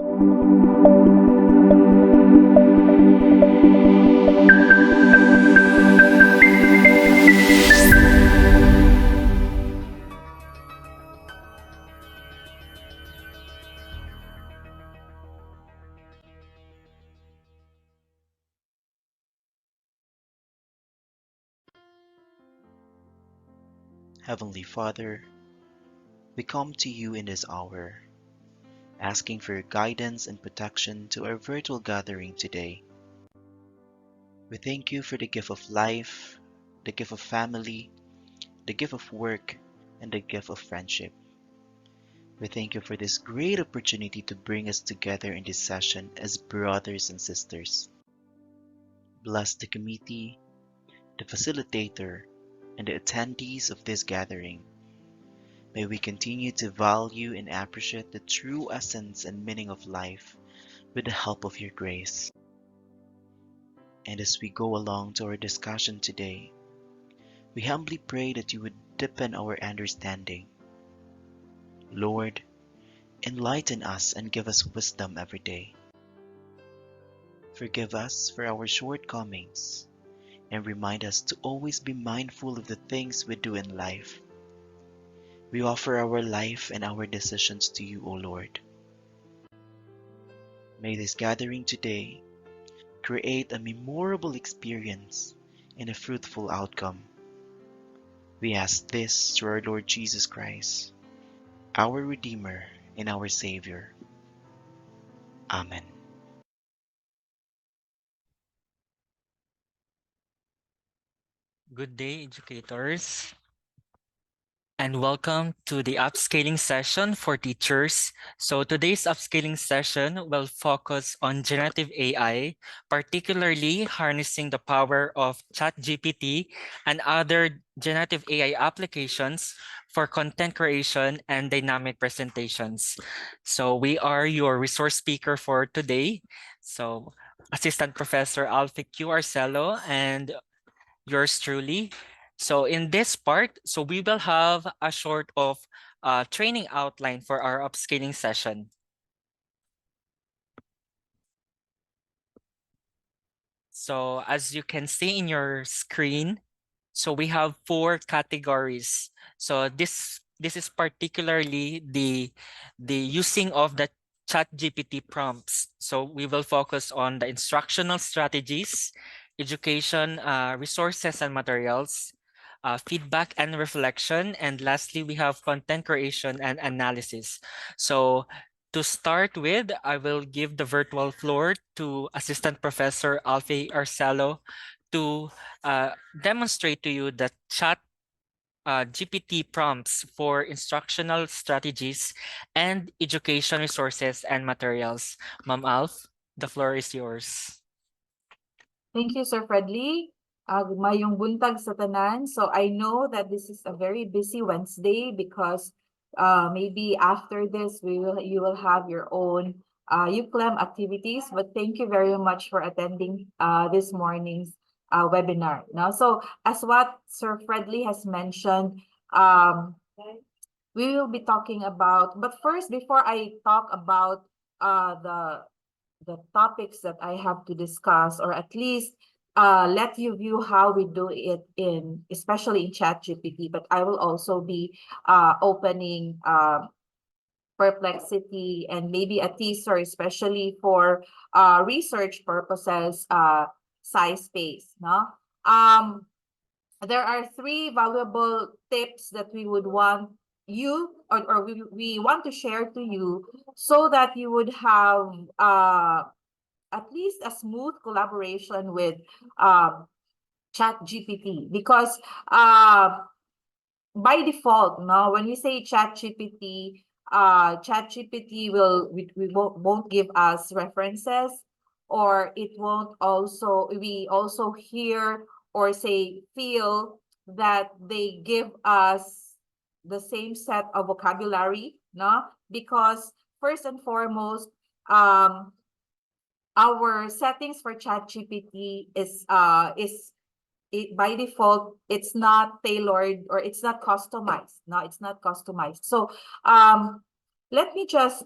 Heavenly Father, we come to you in this hour, asking for your guidance and protection to our virtual gathering today. We thank you for the gift of life, the gift of family, the gift of work, and the gift of friendship. We thank you for this great opportunity to bring us together in this session as brothers and sisters. Bless the committee, the facilitator, and the attendees of this gathering. May we continue to value and appreciate the true essence and meaning of life with the help of your grace. And as we go along to our discussion today, we humbly pray that you would deepen our understanding. Lord, enlighten us and give us wisdom every day. Forgive us for our shortcomings and remind us to always be mindful of the things we do in life. We offer our life and our decisions to you, O Lord. May this gathering today create a memorable experience and a fruitful outcome. We ask this through our Lord Jesus Christ, our Redeemer and our Savior. Amen. Good day, educators, and welcome to the upscaling session for teachers. So today's upscaling session will focus on generative AI, particularly harnessing the power of ChatGPT and other generative AI applications for content creation and dynamic presentations. So we are your resource speaker for today. So Assistant Professor Alfie Q. Arcelo and yours truly. So in this part, so we will have a short of training outline for our upscaling session. So as you can see in your screen, so we have 4 categories. So this is particularly the using of the ChatGPT prompts. So we will focus on the instructional strategies, education resources and materials, feedback and reflection, and lastly we have content creation and analysis. So to start with, I will give the virtual floor to Assistant Professor Alfie Arcelo to demonstrate to you the chat GPT prompts for instructional strategies and education resources and materials. Ma'am Alf, the floor is yours. Thank you, Sir Fredly. Mayong buntag sa tanan. So I know that this is a very busy Wednesday because maybe after this you will have your own UCLEM activities. But thank you very much for attending this morning's webinar. Now, so as what Sir Fredly has mentioned, we will be talking about. But first, before I talk about the topics that I have to discuss, or at least let you view how we do it especially in ChatGPT, but I will also be opening Perplexity and maybe a teaser, especially for research purposes, SciSpace. No? There are 3 valuable tips that we would want you or we want to share to you so that you would have at least a smooth collaboration with ChatGPT, because by default, no, when we say ChatGPT, ChatGPT we won't give us references, or it won't also we also hear or say feel that they give us the same set of vocabulary, no? Because first and foremost, our settings for ChatGPT is by default, it's not tailored or it's not customized. No, it's not customized. So let me just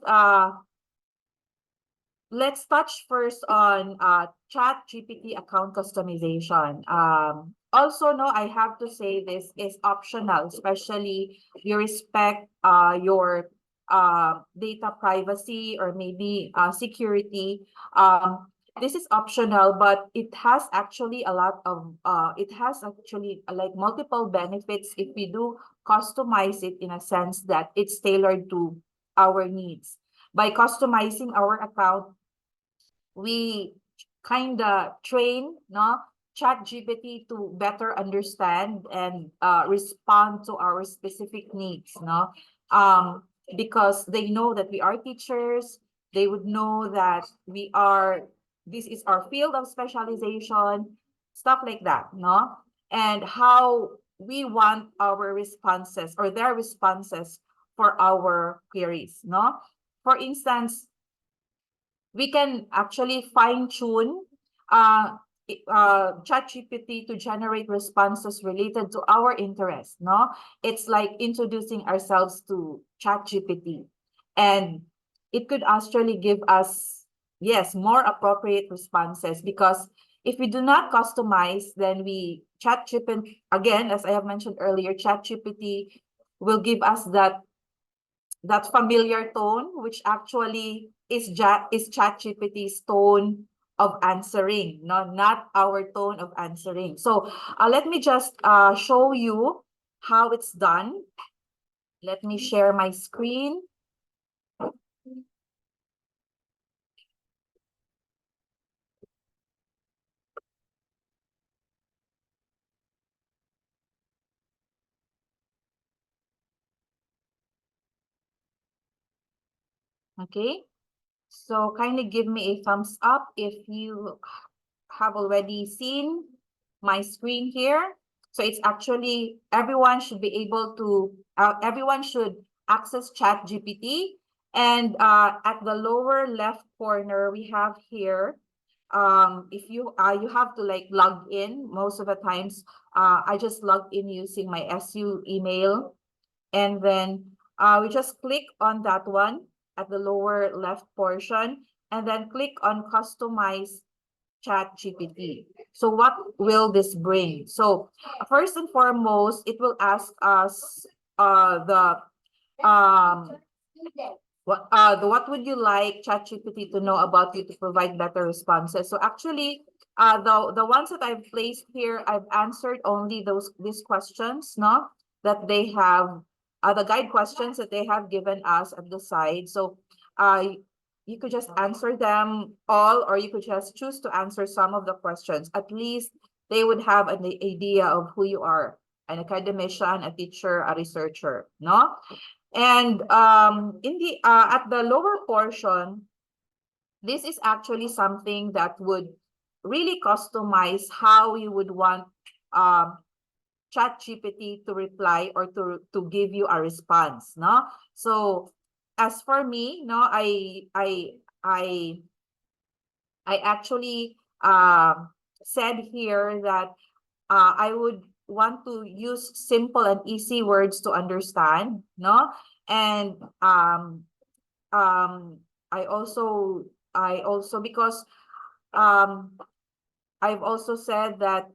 let's touch first on ChatGPT account customization. Also, no, I have to say this is optional, especially you respect your data privacy or maybe security. This is optional, but it has actually a lot of it has actually like multiple benefits if we do customize it in a sense that it's tailored to our needs. By customizing our account, we kind of train ChatGPT to better understand and respond to our specific needs, because they know that we are teachers. They would know that this is our field of specialization, stuff like that, and how we want our responses or their responses for our queries, for instance, we can actually fine-tune ChatGPT to generate responses related to our interest, It's like introducing ourselves to ChatGPT. And it could actually give us, yes, more appropriate responses, because if we do not customize, then ChatGPT, again, as I have mentioned earlier, ChatGPT will give us that familiar tone, which actually is ChatGPT's tone of answering, not our tone of answering. So let me just show you how it's done. Let me share my screen. Okay, so kindly give me a thumbs up if you have already seen my screen here. So it's actually, everyone should be able to, everyone should access ChatGPT. And at the lower left corner, we have here, if you have to like log in. Most of the times, I just log in using my SU email. And then we just click on that one at the lower left portion, and then click on customize ChatGPT. So what will this bring? So first and foremost, it will ask us the what would you like ChatGPT to know about you to provide better responses? So actually, the ones that I've placed here, I've answered only these questions, that they have, the guide questions that they have given us at the side. So you could just answer them all, or you could just choose to answer some of the questions. At least they would have an idea of who you are: an academician, a teacher, a researcher, And in the at the lower portion, this is actually something that would really customize how you would want ChatGPT to reply or to give you a response, So as for me, I actually said here that I would want to use simple and easy words to understand, and I also because I've also said that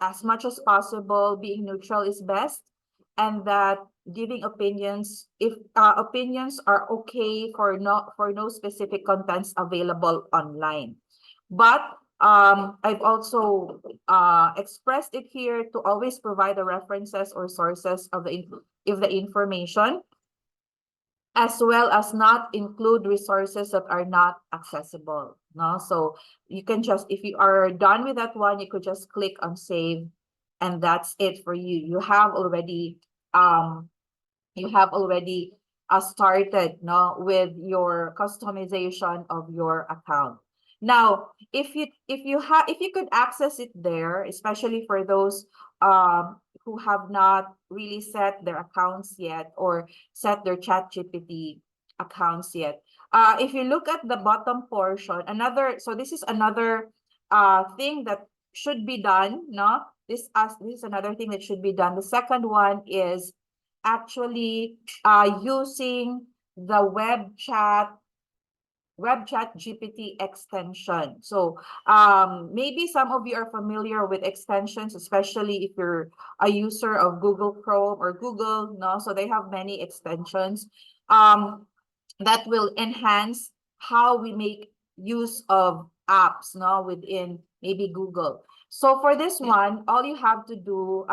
as much as possible, being neutral is best, and that giving opinions, if opinions are okay for no specific contents available online. But I've also expressed it here to always provide the references or sources of the information, as well as not include resources that are not accessible. So you can just, if you are done with that one, you could just click on save, and that's it for you. You have already started with your customization of your account. Now, if you could access it there, especially for those who have not really set their accounts yet or set their ChatGPT accounts yet. If you look at the bottom portion, this is another thing that should be done, This is another thing that should be done. The second one is actually using the web chat web chat GPT extension. So maybe some of you are familiar with extensions, especially if you're a user of Google Chrome or Google, no? So they have many extensions that will enhance how we make use of apps, no, within maybe Google. So for this one, all you have to do,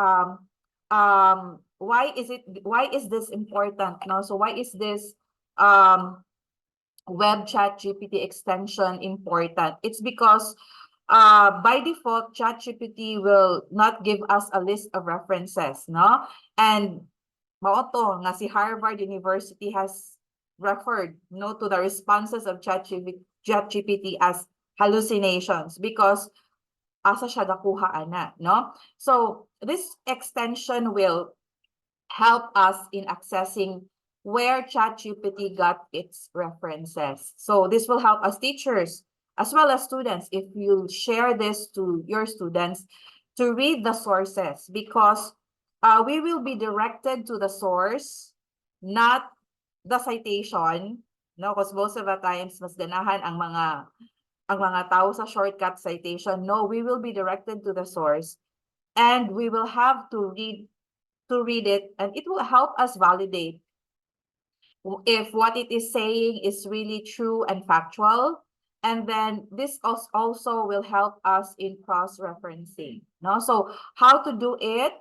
why is this important, no? So why is this web chat GPT extension important? It's because by default, ChatGPT will not give us a list of references, no? And maoto nga si Harvard University has referred, no, to the responses of ChatGPT as hallucinations because asa siya nakuha ana, no? So this extension will help us in accessing where ChatGPT got its references. So this will help us teachers as well as students if you share this to your students to read the sources because we will be directed to the source, not the citation. No, because most of the times mas ganahan ang mga tao sa shortcut citation. No, we will be directed to the source and we will have to read it, and it will help us validate if what it is saying is really true and factual. And then this also will help us in cross-referencing. No? So how to do it?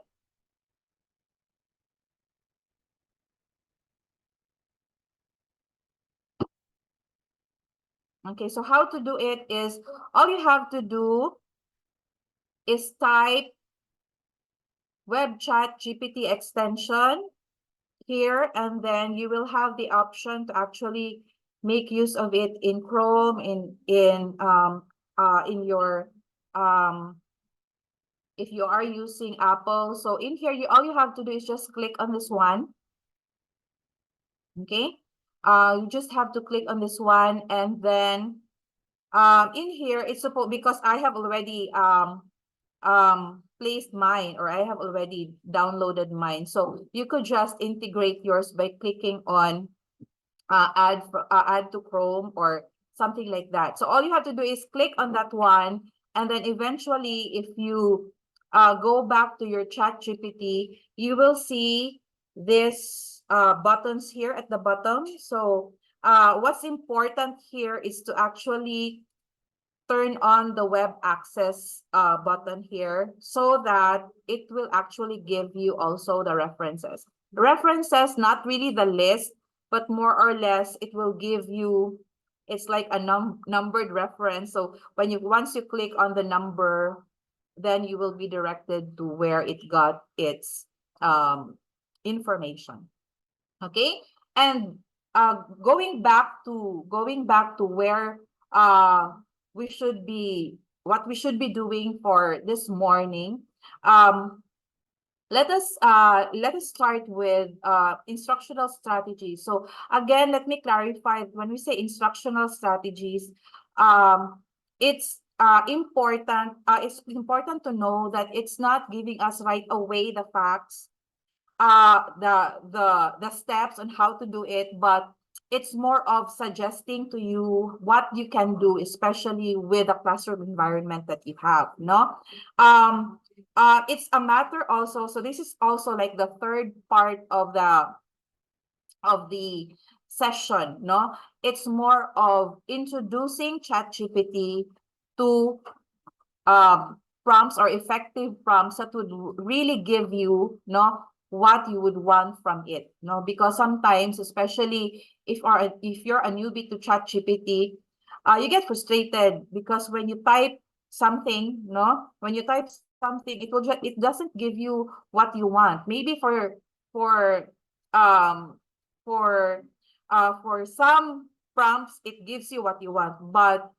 Okay, so how to do it is all you have to do is type web chat GPT extension here, and then you will have the option to actually make use of it in Chrome, in your if you are using Apple. So in here, all you have to do is just click on this one. Okay, you just have to click on this one, and then in here it's supposed, because I have already placed mine, or I have already downloaded mine. So you could just integrate yours by clicking on add to Chrome or something like that. So all you have to do is click on that one, and then eventually, if you go back to your Chat GPT, you will see this buttons here at the bottom. So what's important here is to actually turn on the web access button here so that it will actually give you also the references. References, not really the list, but more or less it will give you, it's like a numbered reference. So when once you click on the number, then you will be directed to where it got its information. Okay, and going back to where we should be, what we should be doing for this morning. Let us start with instructional strategies. So again, let me clarify, when we say instructional strategies, it's important to know that it's not giving us right away the facts, the steps on how to do it, but it's more of suggesting to you what you can do, especially with the classroom environment that you have, no? It's a matter also, so this is also like the third part of the session, no? It's more of introducing ChatGPT to prompts or effective prompts that would really give you, no, what you would want from it, no? Because sometimes, especially if you're a newbie to ChatGPT, you get frustrated because when you type something, no, when you type something, it doesn't give you what you want. Maybe for um for some prompts it gives you what you want, but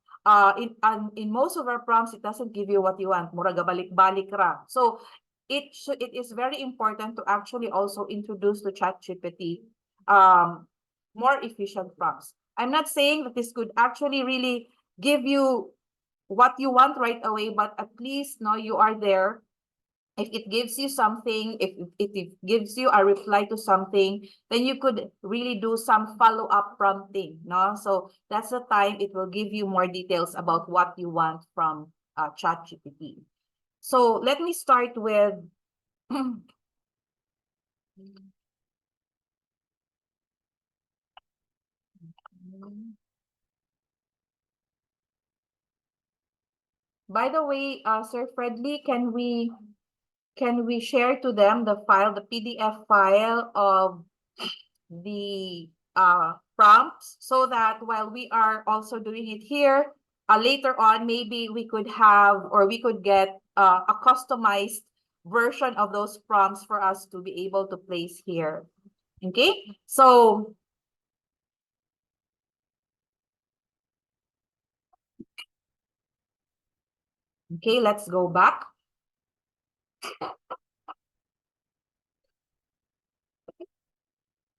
in most of our prompts it doesn't give you what you want. Muraga balik-balik ra. So it is very important to actually also introduce to ChatGPT more efficient prompts. I'm not saying that this could actually really give you what you want right away, but at least now you are there if it gives you something, if it gives you a reply to something, then you could really do some follow-up prompting, no? So that's the time it will give you more details about what you want from ChatGPT. So let me start with by the way, Sir Fredley, can we share to them the file, the PDF file of the prompts, so that while we are also doing it here, later on, maybe we could have, or we could get a customized version of those prompts for us to be able to place here. Okay, so okay, let's go back.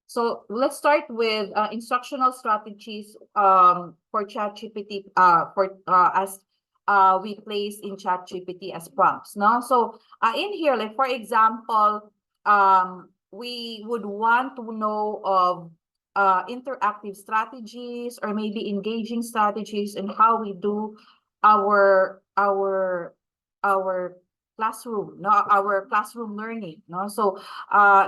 So let's start with instructional strategies for ChatGPT as we place in ChatGPT as prompts. No, so in here, like for example, we would want to know of interactive strategies or maybe engaging strategies and how we do our our classroom, no, our classroom learning. No, so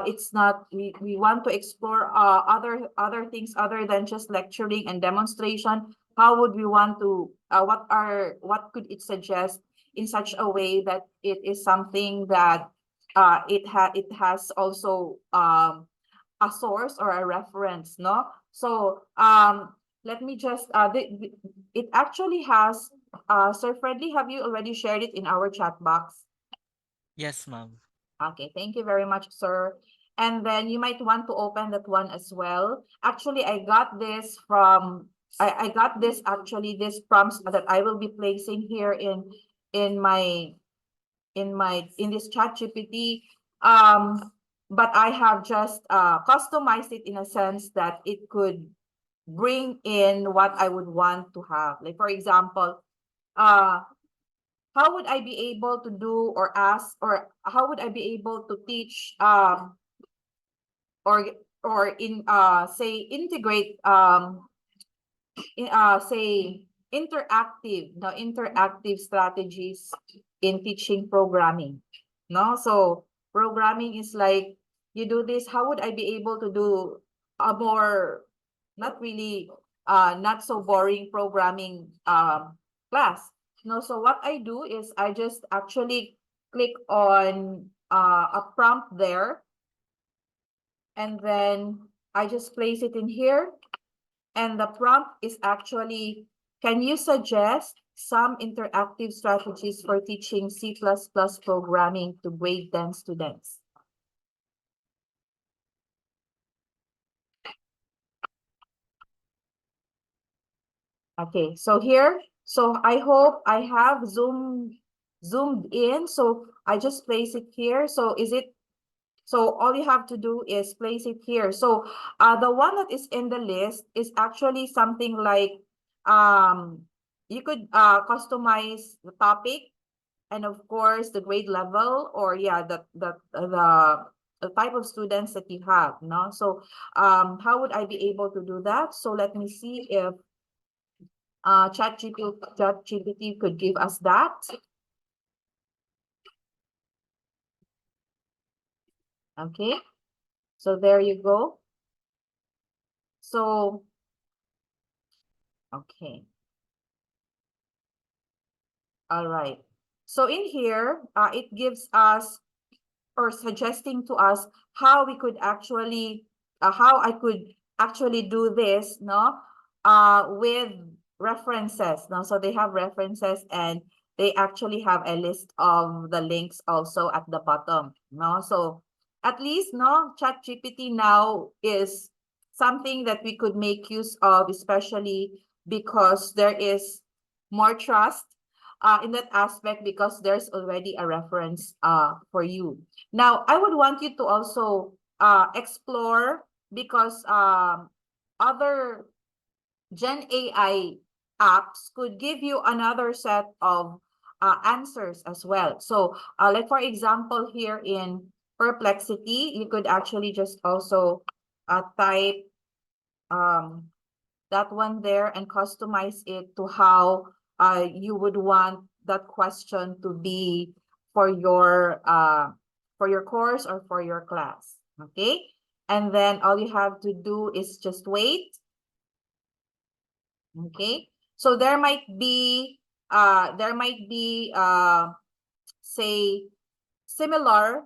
it's not, we want to explore other things other than just lecturing and demonstration. How would we want to what could it suggest in such a way that it is something that it has also a source or a reference, no? So let me just it actually has Sir Fredley, have you already shared it in our chat box? Yes, ma'am. Okay, thank you very much, sir. And then you might want to open that one as well. Actually, I got this from, I got this actually, this prompts that I will be placing here in my in this chat GPT. But I have just customized it in a sense that it could bring in what I would want to have. Like for example, uh how would I be able to do or ask, or how would I be able to teach or in say integrate in say interactive, no, interactive strategies in teaching programming, no? So programming is like, you do this, how would I be able to do a more, not really not so boring programming class, no? So what I do is I just actually click on a prompt there, and then I just place it in here. And the prompt is actually, can you suggest some interactive strategies for teaching C++ programming to grade 10 students? Okay, so here, so I hope I have zoomed in. So I just place it here. So is it, so all you have to do is place it here. So the one that is in the list is actually something like, you could customize the topic, and of course the grade level, or yeah, the type of students that you have, no? So how would I be able to do that? So let me see if ChatGPT could give us that. Okay, so there you go. So okay, all right. So in here, it gives us, or suggesting to us, how we could actually how I could actually do this, no, with references, no? So they have references, and they actually have a list of the links also at the bottom, no? So at least, no, ChatGPT now is something that we could make use of, especially because there is more trust in that aspect, because there's already a reference for you. Now, I would want you to also explore, because other Gen AI apps could give you another set of answers as well. So like for example, here in Perplexity, you could actually just also type that one there and customize it to how you would want that question to be for your course or for your class. Okay, and then all you have to do is just wait. Okay, so there might be say similar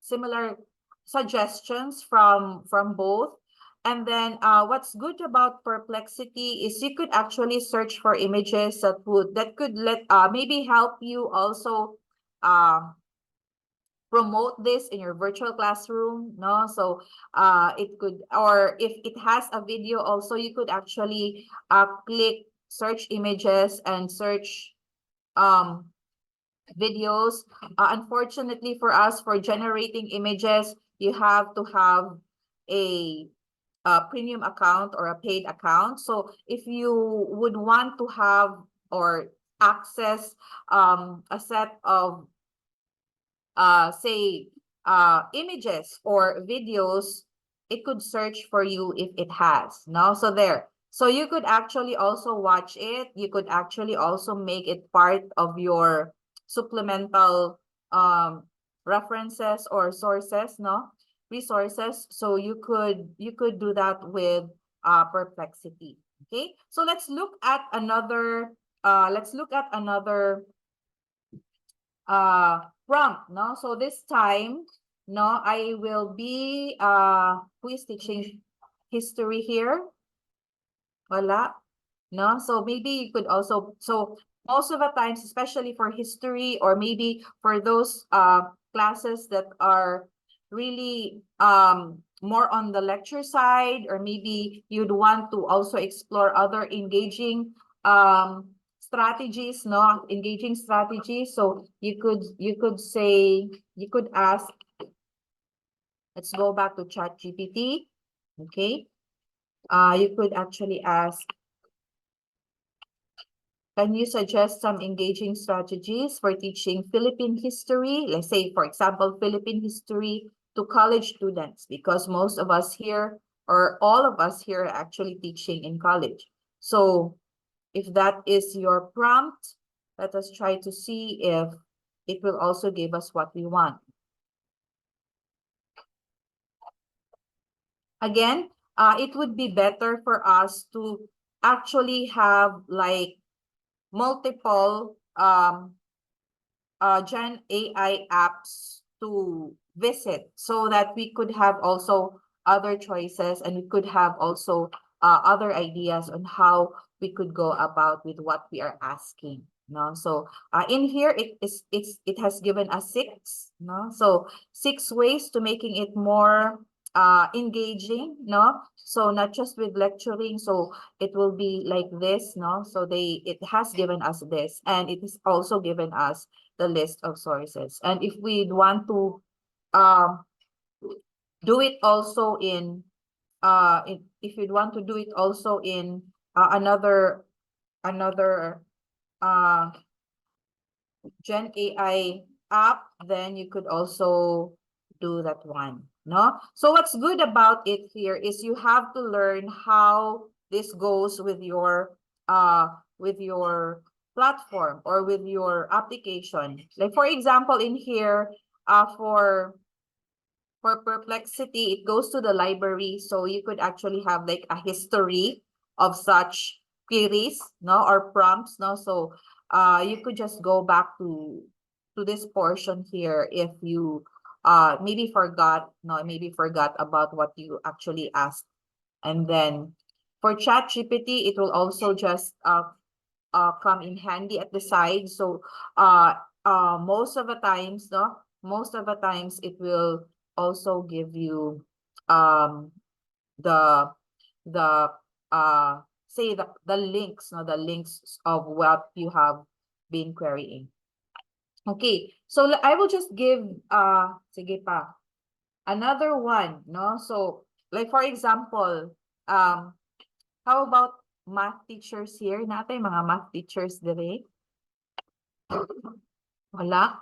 similar suggestions from both. And then what's good about Perplexity is you could actually search for images that could maybe help you also promote this in your virtual classroom, no? So it could, or if it has a video also, you could actually click search images and search videos. Unfortunately for us, for generating images, you have to have a premium account or a paid account. So if you would want to have or access a set of say images or videos, it could search for you if it has. No, so there. So you could actually also watch it. You could actually also make it part of your supplemental references or sources, no, resources. So you could do that with Perplexity. Okay, so let's look at another prompt, no? So this time, no, I will be who is teaching history here? Wala, no? So maybe you could also, so most of the times, especially for history or maybe for those classes that are really more on the lecture side, or maybe you'd want to also explore other engaging strategies, no, engaging strategies. So you could say, you could ask, let's go back to ChatGPT. Okay, you could actually ask, can you suggest some engaging strategies for teaching Philippine history? Let's say, for example, Philippine history to college students, because most of us here, or all of us here, are actually teaching in college. So if that is your prompt, let us try to see if it will also give us what we want. Again, it would be better for us to actually have like multiple Gen AI apps to visit, so that we could have also other choices, and we could have also other ideas on how we could go about with what we are asking. No, so in here it has given us six. No, so 6 ways to making it more engaging. No, so not just with lecturing, so it will be like this. No, so it has given us this, and it is also given us the list of sources. And if we want to um, do it also in if you'd want to do it also in another uh, Gen AI app, then you could also do that one. No, so what's good about it here is you have to learn how this goes with your platform or with your application. Like for example, in here, for Perplexity, it goes to the library, so you could actually have like a history of such queries, no, or prompts, no. So you could just go back to this portion here if you maybe forgot about what you actually asked. And then for ChatGPT, it will also just come in handy at the side. So most of the times, no, most of the times it will also give you the the say the links, no, the links of what you have been querying. Okay, so I will just give sige pa, another one, no. So like for example, how about math teachers here? Natay mga math teachers dire? Wala?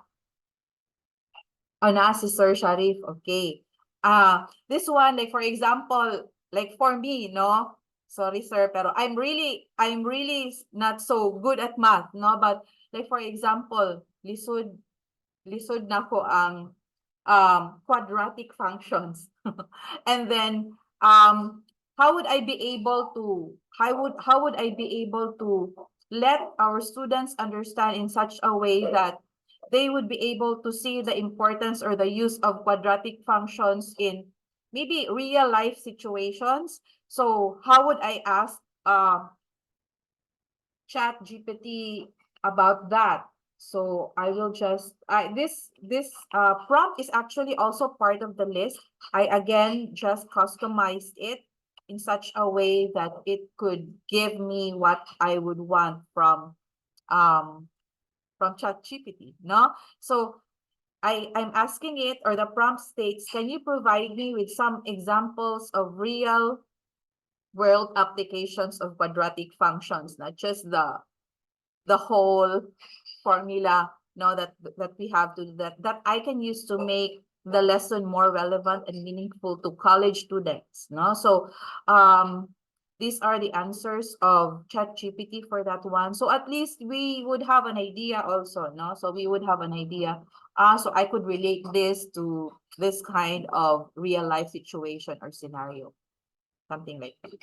Oh, na si Sir Sharif. Okay. This one, like for example, like for me, no? Sorry, sir, pero I'm really not so good at math, no? But like for example, lisod na ko ang quadratic functions. And then how would I be able to let our students understand in such a way that they would be able to see the importance or the use of quadratic functions in maybe real life situations? So how would I ask ChatGPT about that? So I will just this prompt is actually also part of the list. I again just customized it in such a way that it could give me what I would want from ChatGPT, no? So I'm asking it, or the prompt states, can you provide me with some examples of real world applications of quadratic functions, not just the whole formula, no, that we have to that I can use to make the lesson more relevant and meaningful to college students, no? So these are the answers of ChatGPT for that one. So at least we would have an idea also, no? So we would have an idea. So I could relate this to this kind of real life situation or scenario, something like that.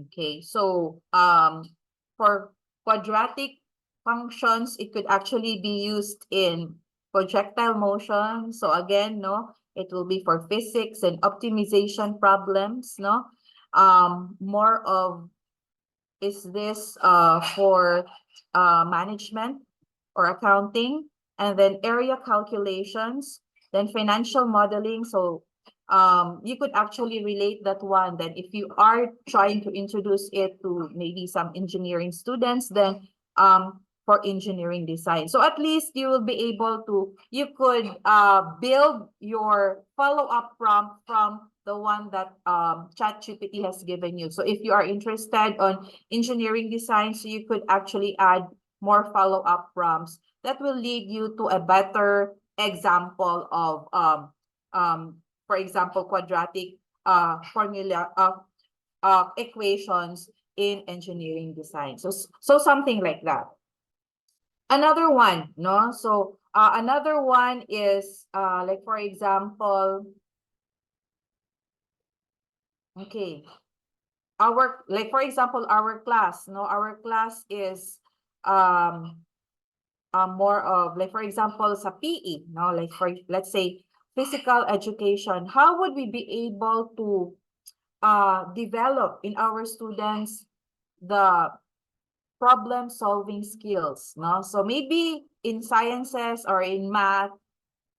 Okay, so for quadratic functions, it could actually be used in projectile motion. So again, no, it will be for physics and optimization problems, no. More of, is this for management or accounting, and then area calculations, then financial modeling. So you could actually relate that one. Then if you are trying to introduce it to maybe some engineering students, then for engineering design. So at least you will be able to, you could build your follow-up prompt from the one that ChatGPT has given you. So if you are interested on engineering design, so you could actually add more follow-up prompts that will lead you to a better example of for example, quadratic formula equations in engineering design. So something like that. Another one, no? So another one is like for example, okay, our, like for example, our class, no? Our class is more of, like for example, sa PE, no? Like for, let's say, physical education. How would we be able to develop in our students the problem solving skills, no? So maybe in sciences or in math,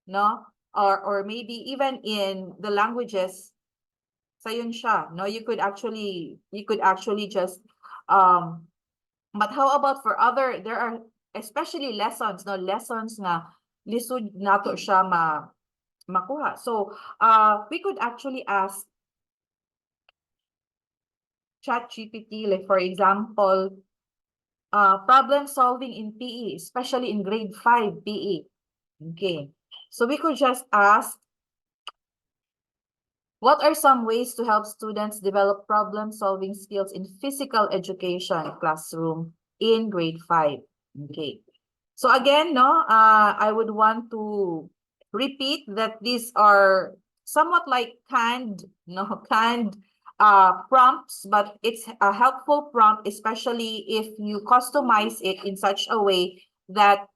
no? Or maybe even in the languages, sayon siya, no? You could actually just but how about for other, there are especially lessons, no? Lessons na lisod nato siya makuha. So we could actually ask ChatGPT, like for example, problem solving in PE, especially in grade 5 PE. Okay, so we could just ask, what are some ways to help students develop problem solving skills in physical education classroom in grade 5? Okay, so again, no, I would want to repeat that these are somewhat like canned, no, canned prompts, but it's a helpful prompt, especially if you customize it in such a way that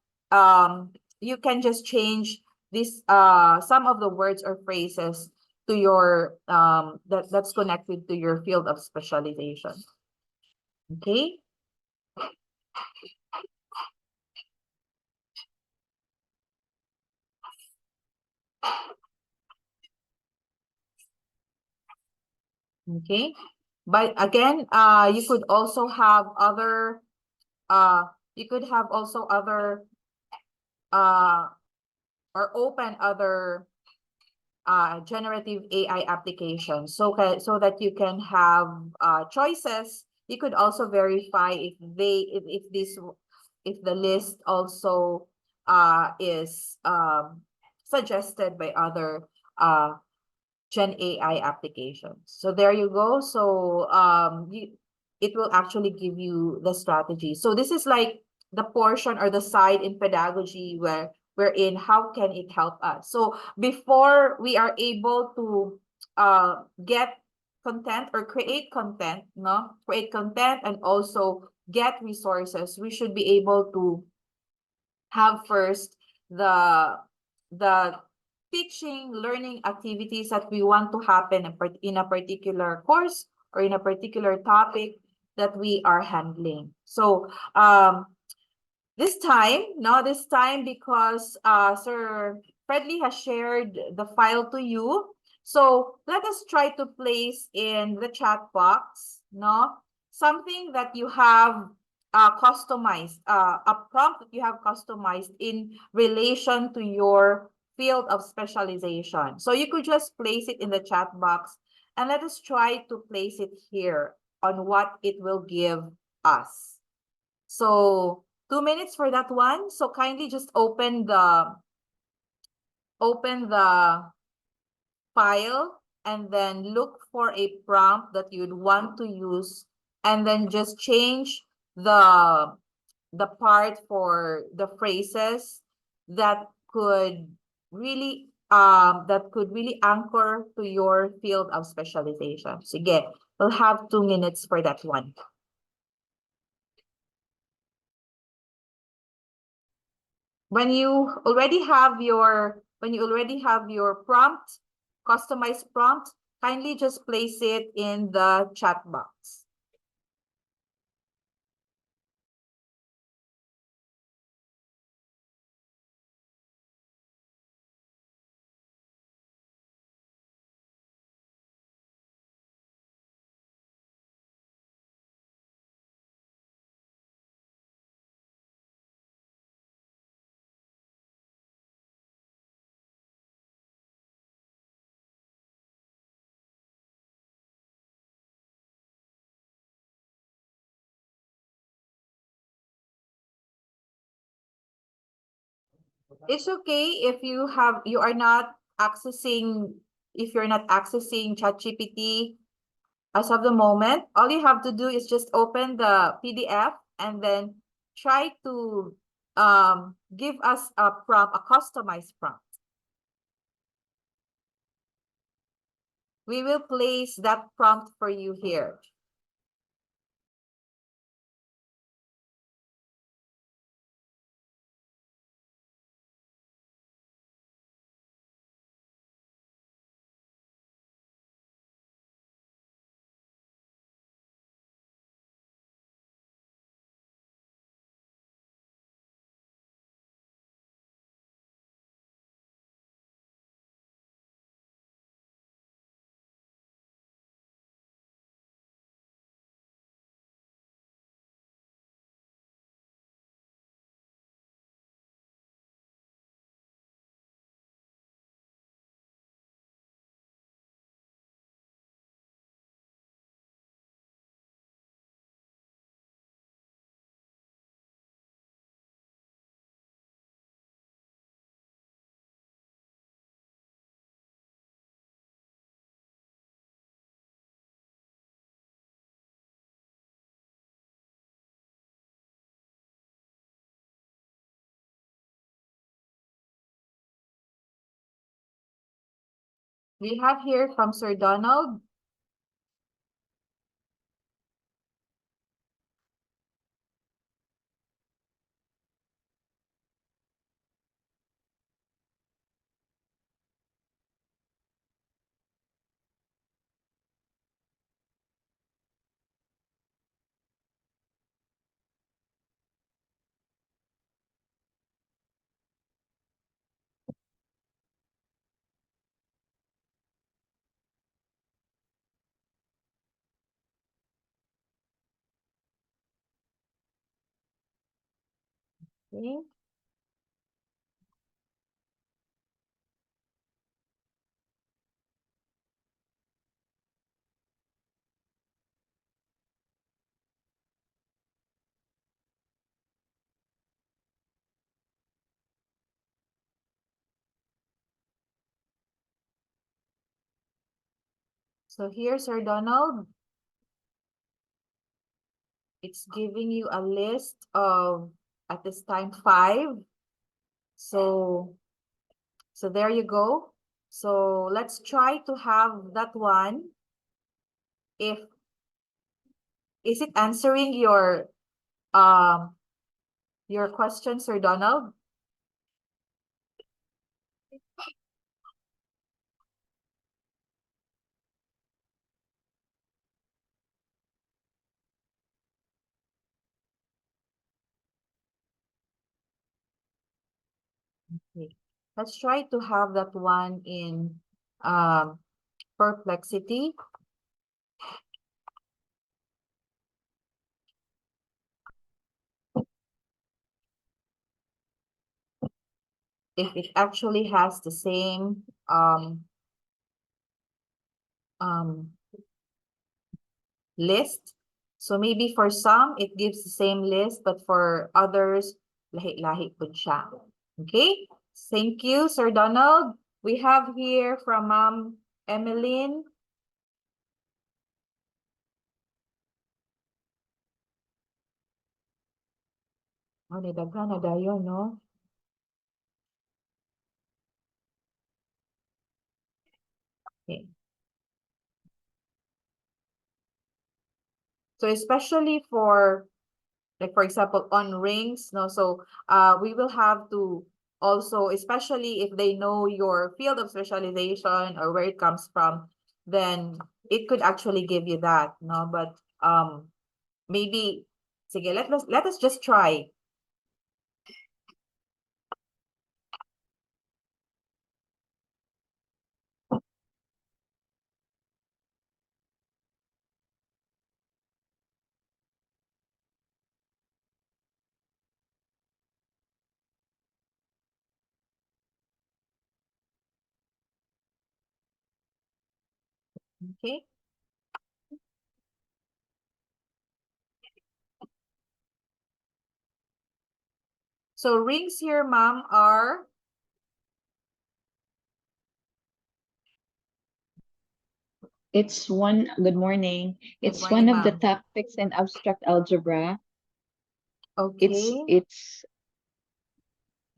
you can just change this some of the words or phrases to your that's connected to your field of specialization. Okay. Okay, but again, you could also have other you could have also other or open other generative AI application. So that you can have choices. You could also verify if this if the list also is suggested by other Gen AI applications. So there you go. So it will actually give you the strategy. So this is like the portion or the side in pedagogy where we're in how can it help us. So before we are able to get content or create content, no, create content and also get resources, we should be able to have first the teaching learning activities that we want to happen in a particular course or in a particular topic that we are handling. So this time because Sir Fredly has shared the file to you. So let us try to place in the chat box, no, something that you have customized, a prompt that you have customized in relation to your field of specialization. So you could just place it in the chat box and let us try to place it here on what it will give us. So 2 minutes for that one. So kindly just open the file and then look for a prompt that you'd want to use and then just change the part for the phrases that could really anchor to your field of specialization. So again, we'll have 2 minutes for that one. When you already have your prompt, customized prompt, kindly just place it in the chat box. It's okay if if you're not accessing ChatGPT as of the moment. All you have to do is just open the PDF and then try to give us a prompt, a customized prompt. We will place that prompt for you here. We have here from Sir Donald. Okay. So here, Sir Donald, it's giving you a list of, at this time, 5. So there you go. So let's try to have that one. If is it answering your question, Sir Donald? Okay. Let's try to have that one in perplexity. If it actually has the same list. So maybe for some, it gives the same list, but for others, lahi-lahi po siya. Okay? Thank you, Sir Donald. We have here from Ma'am Emeline. Oh, nidaghan na dayon, no? Okay. So especially for, like for example, on rings, no? So we will have to also, especially if they know your field of specialization or where it comes from, then it could actually give you that, no? But maybe, sige, let us just try. Okay. So rings here, ma'am, are It's one, good morning. good It's one morning, of the ma'am. topics in abstract algebra. Okay. It's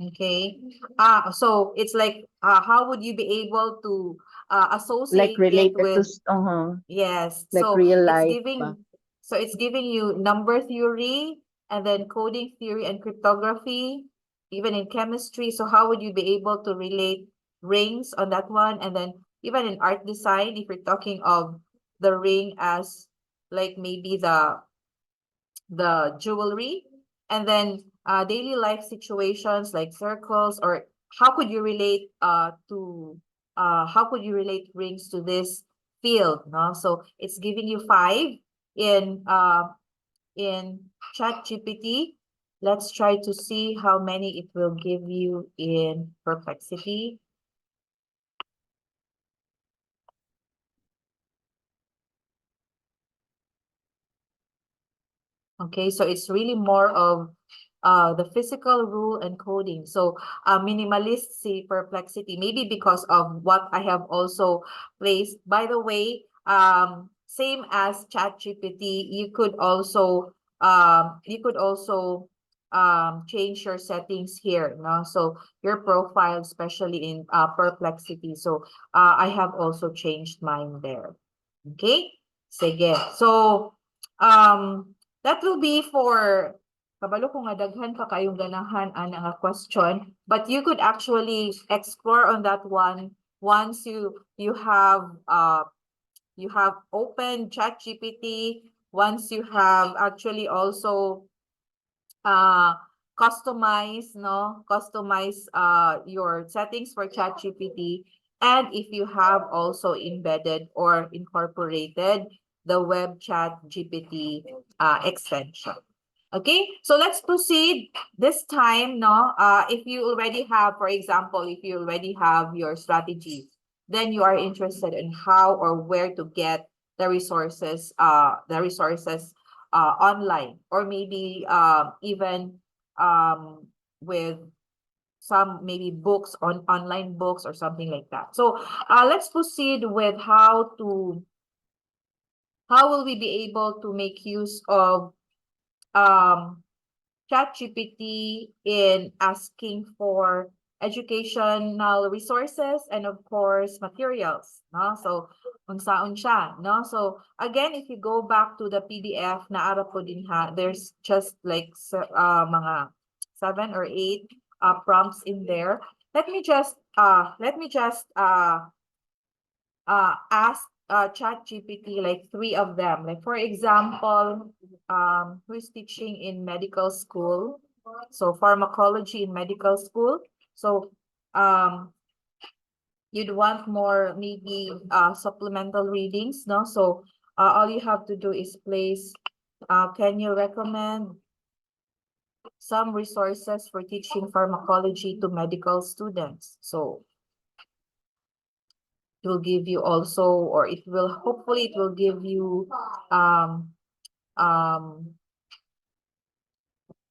Okay. So it's like, how would you be able to like associate it related to with, yes. like real life ba? So it's giving you number theory and then coding theory and cryptography, even in chemistry. So how would you be able to relate rings on that one? And then even in art design, if you're talking of the ring as like maybe the jewelry, and then daily life situations like circles, or how could you relate to how could you relate rings to this field, no? So it's giving you 5 in ChatGPT. Let's try to see how many it will give you in perplexity. Okay, so it's really more of the physical rule and coding. So minimalist see perplexity, maybe because of what I have also placed. By the way, same as ChatGPT, you could also change your settings here, no? So your profile, especially in perplexity. So I have also changed mine there. Okay? Sige. So that will be for, kabalo ko nga daghan pa kayong ganahan ana nga question, but you could actually explore on that one once you have opened ChatGPT, once you have actually also uh customize your settings for ChatGPT, and if you have also embedded or incorporated the web chat GPT extension. Okay, so let's proceed this time, no? If you already have, for example, if you already have your strategies, then you are interested in how or where to get the resources online, or maybe even with some maybe books on online books or something like that. So let's proceed with how to how will we be able to make use of um ChatGPT in asking for educational resources and of course materials, no? So unsaon siya, no? So again, if you go back to the PDF na ara po din ha, there's just like mga 7 or 8 prompts in there. Ask ChatGPT like 3 of them. Like for example, who is teaching in medical school? So pharmacology in medical school. So you'd want more maybe supplemental readings, no? So all you have to do is place, can you recommend some resources for teaching pharmacology to medical students? So it will give you also, or it will, hopefully it will give you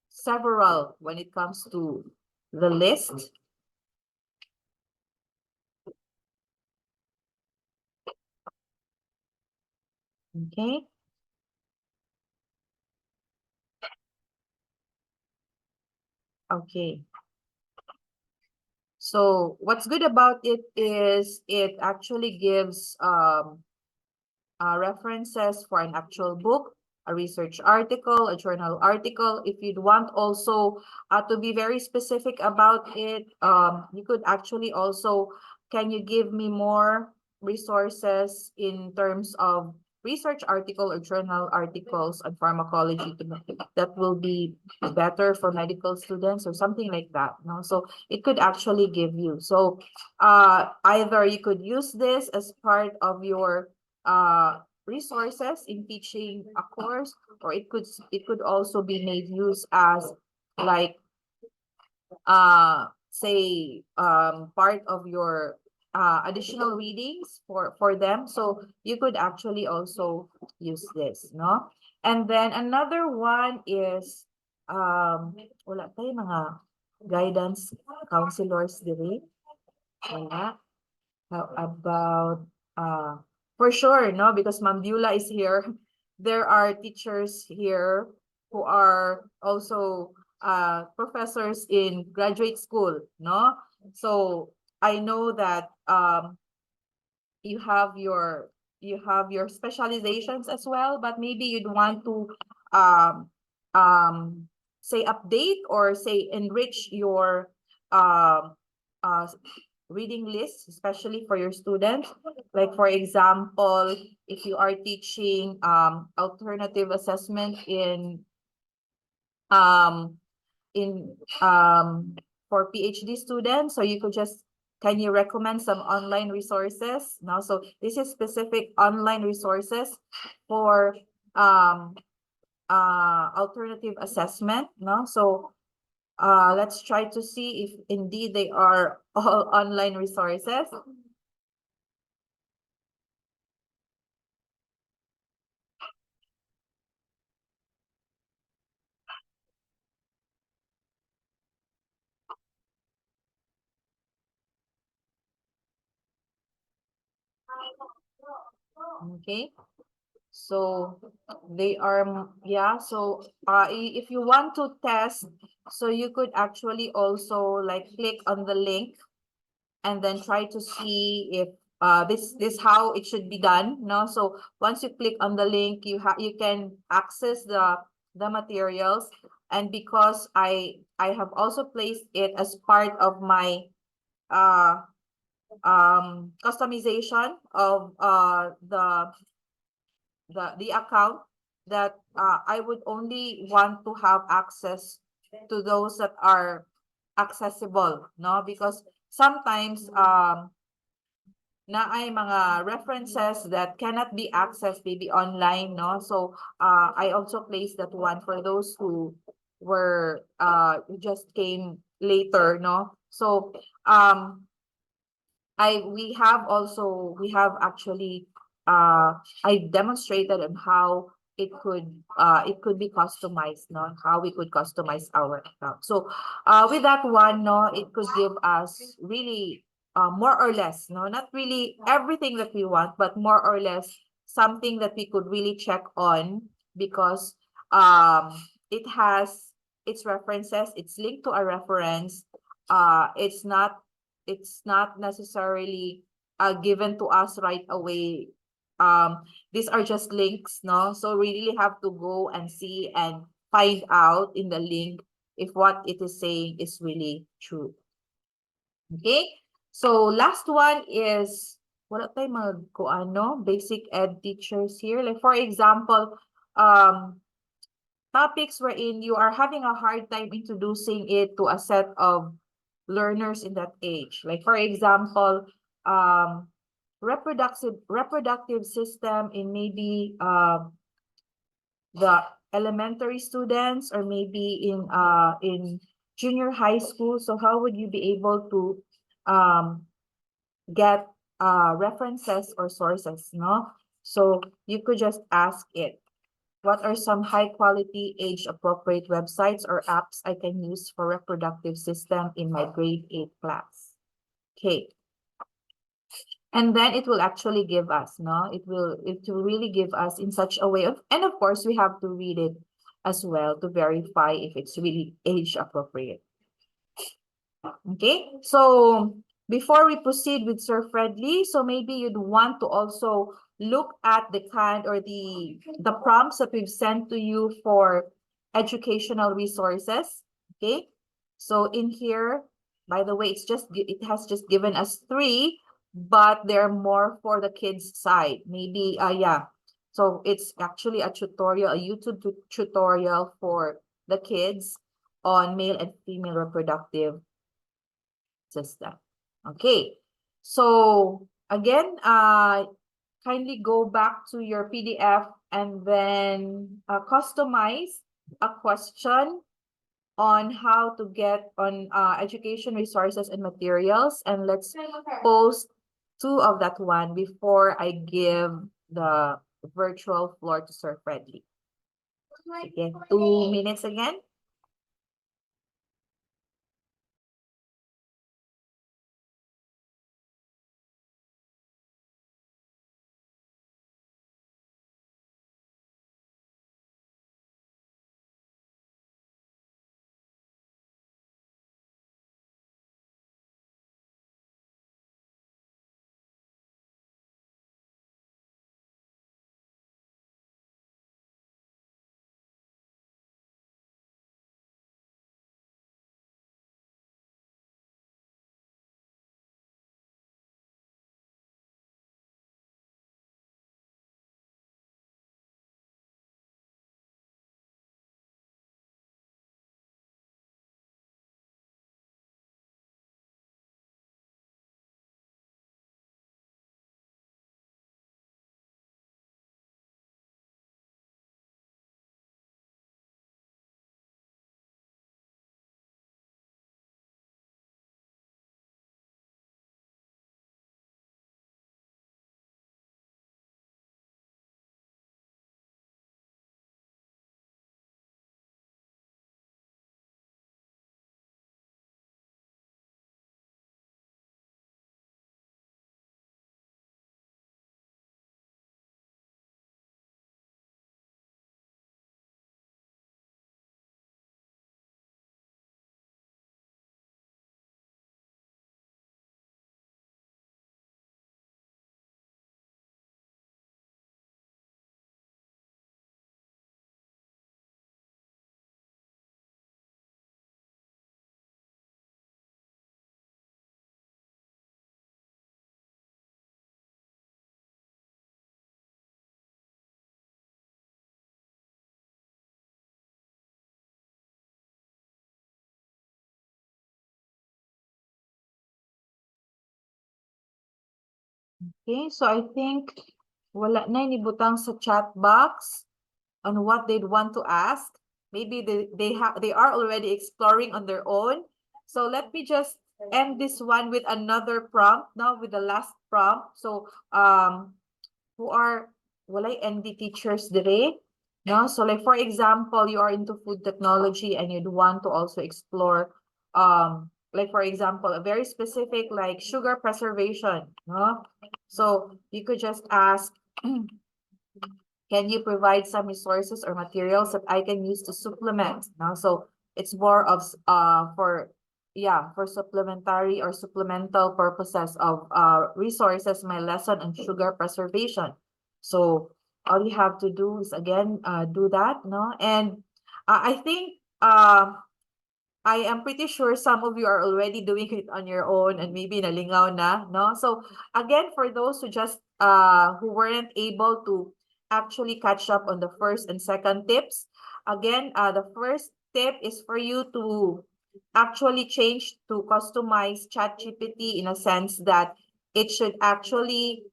several when it comes to the list. Okay. Okay. So what's good about it is it actually gives references for an actual book, a research article, a journal article. If you'd want also to be very specific about it, you could actually also, can you give me more resources in terms of research article or journal articles on pharmacology that will be better for medical students or something like that, no? So it could actually give you. So either you could use this as part of your resources in teaching a course, or it could also be made use as like say part of your additional readings for them. So you could actually also use this, no? And then another one is wala tayo mga guidance counselors diri, wala. How about for sure, no, because Ma'am Beulah is here. There are teachers here who are also professors in graduate school, no? So I know that you have your specializations as well, but maybe you'd want to um say update or say enrich your um uh reading list, especially for your students. Like for example, if you are teaching alternative assessment um in for PhD students, so you could just, can you recommend some online resources? Now, so this is specific online resources for alternative assessment, no? So let's try to see if indeed they are all online resources. Okay, so they are, yeah, so if you want to test, so you could actually also like click on the link and then try to see if this how it should be done, no? So once you click on the link, you can access the materials. And because I have also placed it as part of my customization of the account, that I would only want to have access to those that are accessible, no? Because sometimes na ay mga references that cannot be accessed maybe online, no? So I also placed that one for those who were who just came later, no? So we have actually I demonstrated on how it could be customized, no? How we could customize our account. So with that one, no, it could give us really more or less, no, not really everything that we want, but more or less something that we could really check on, because it has its references, it's linked to a reference. It's not necessarily given to us right away. These are just links, no? So we really have to go and see and find out in the link if what it is saying is really true. Okay? So last one is, wala tayo basic ed teachers here. Like for example, topics wherein you are having a hard time introducing it to a set of learners in that age. Like for example, reproductive system in maybe the elementary students, or maybe in junior high school. So how would you be able to get references or sources, no? So you could just ask it, what are some high quality age appropriate websites or apps I can use for reproductive system in my grade 8 class? Okay. And then it will actually give us, no? It will really give us in such a way of, and of course we have to read it as well to verify if it's really age appropriate. Okay, so before we proceed with Sir Fredley, so maybe you'd want to also look at the kind or the prompts that we've sent to you for educational resources. Okay, so in here, by the way, it has just given us 3, but they're more for the kids side. Maybe yeah. So it's actually a tutorial, a YouTube tutorial for the kids on male and female reproductive system. Okay, so again, kindly go back to your PDF and then customize a question on how to get on education resources and materials, and let's post 2 of that one before I give the virtual floor to Sir Fredley. Again, 2 minutes again. Okay, so I think wala na inibutang sa chat box on what they'd want to ask. Maybe they are already exploring on their own. So let me just end this one with another prompt now, with the last prompt. So who are walay ND teachers dire? No? So like for example, you are into food technology and you'd want to also explore like for example, a very specific like sugar preservation, no? So you could just ask Can you provide some resources or materials that I can use to supplement? No? So it's more of for supplementary or supplemental purposes of resources, my lesson on sugar preservation. So all you have to do is again do that, no? And I think I am pretty sure some of you are already doing it on your own and maybe nalingaw na, no? So again, for those who weren't able to actually catch up on the first and second tips, again, the first tip is for you to actually change to customize ChatGPT in a sense that it should actually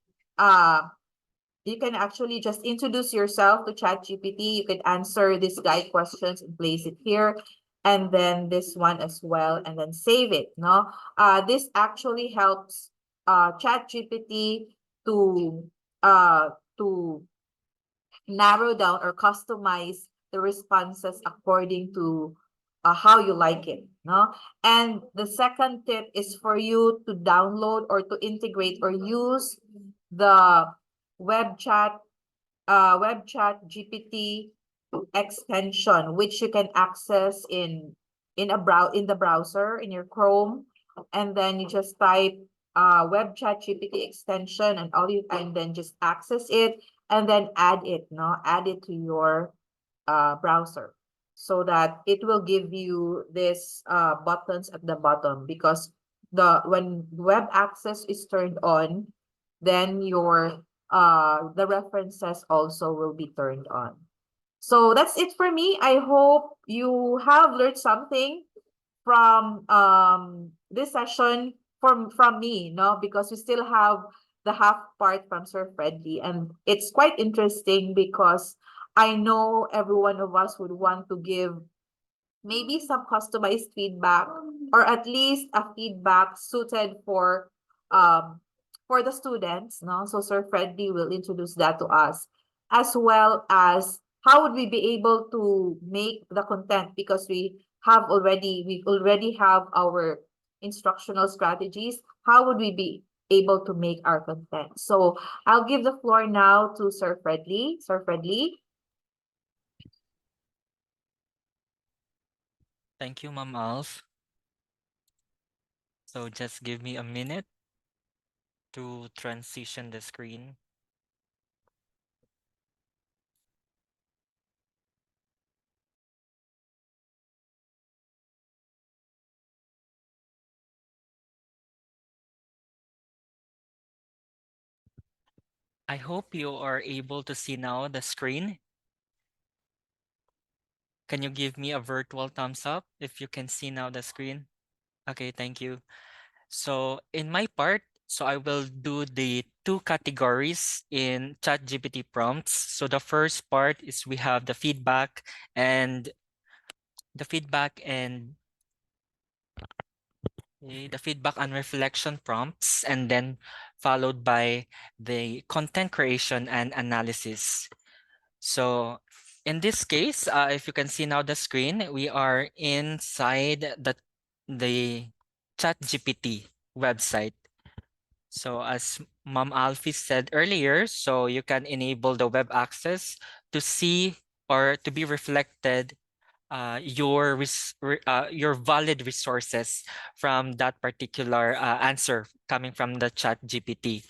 you can actually just introduce yourself to ChatGPT. You can answer these guide questions and place it here. And then this one as well, and then save it. No, this actually helps ChatGPT to uh to narrow down or customize the responses according to how you like it. No, and the second tip is for you to download or to integrate or use the web chat web chat GPT extension, which you can access in the browser in your Chrome, and then you just type web chat GPT extension and then just access it and then add it to your browser so that it will give you this buttons at the bottom, because when web access is turned on, then your the references also will be turned on. So that's it for me. I hope you have learned something from this session from me, no? Because we still have the half part from Sir Fredly, and it's quite interesting because I know every one of us would want to give maybe some customized feedback, or at least a feedback suited um for the students, no? So Sir Freddy will introduce that to us, as well as how would we be able to make the content, because we already have our instructional strategies. How would we be able to make our content? So I'll give the floor now to Sir Fredly. Sir Fredly. Thank you, Ma'am Alf. So just give me a minute to transition the screen. I hope you are able to see now the screen. Can you give me a virtual thumbs up if you can see now the screen? Okay, thank you. So in my part, so I will do the two categories in ChatGPT prompts. So the first part is we have and the feedback and the feedback and reflection prompts, and then followed by the content creation and analysis. So in this case, if you can see now the screen, we are inside the ChatGPT website. So as Ma'am Alfie said earlier, so you can enable the web access to see or to be reflected your valid resources from that particular answer coming from the chat GPT.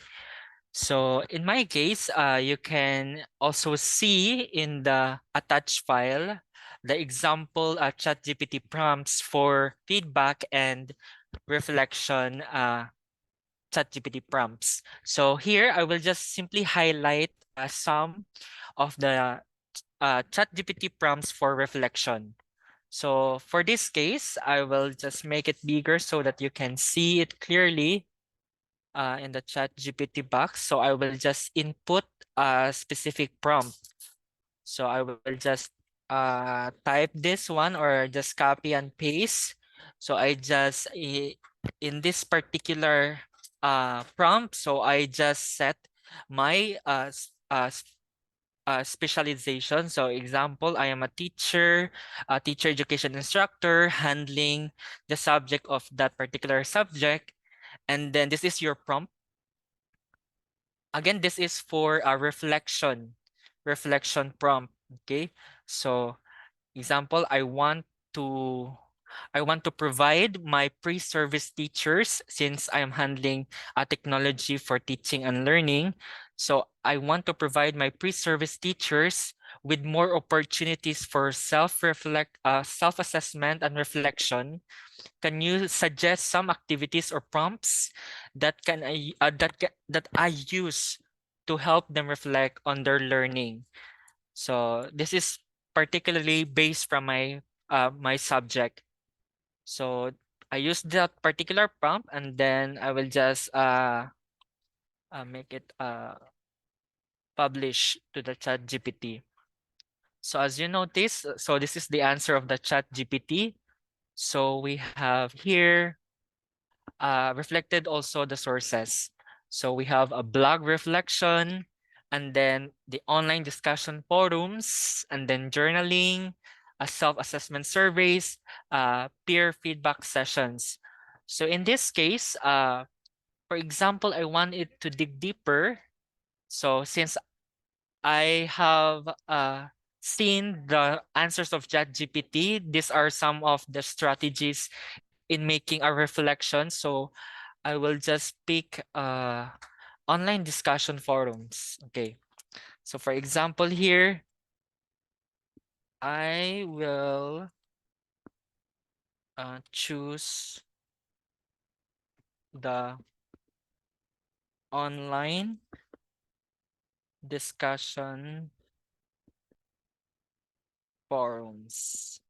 So in my case, you can also see in the attached file the example chat GPT prompts for feedback and reflection ChatGPT prompts. So here I will just simply highlight some of the ChatGPT prompts for reflection. So for this case, I will just make it bigger so that you can see it clearly in the ChatGPT box. So I will just input a specific prompt. So I will just type this one or just copy and paste. So I just in this particular prompt, so I just set my specialization. So example, I am a teacher education instructor handling the subject of that particular subject. And then this is your prompt. Again, this is for a reflection. reflection prompt. Okay, so example, to I want to provide my pre-service teachers, since I am handling technology for teaching and learning. So I want to provide my pre-service teachers with more opportunities for self-assessment and reflection. Can you suggest some activities or prompts that I use to help them reflect on their learning? So this is particularly based from my subject. So I use that particular prompt, and then I will just make it publish to the chat GPT. So as you notice, so this is the answer of the chat GPT. So we have here reflected also the sources. So we have a blog reflection, and then the online discussion forums, and then journaling, self-assessment surveys, peer feedback sessions. So in this case, for example, I want it to dig deeper. So since I have seen the answers of ChatGPT, these are some of the strategies in making a reflection. So I will just pick online discussion forums. Okay. So for example here, I will choose the online discussion forums.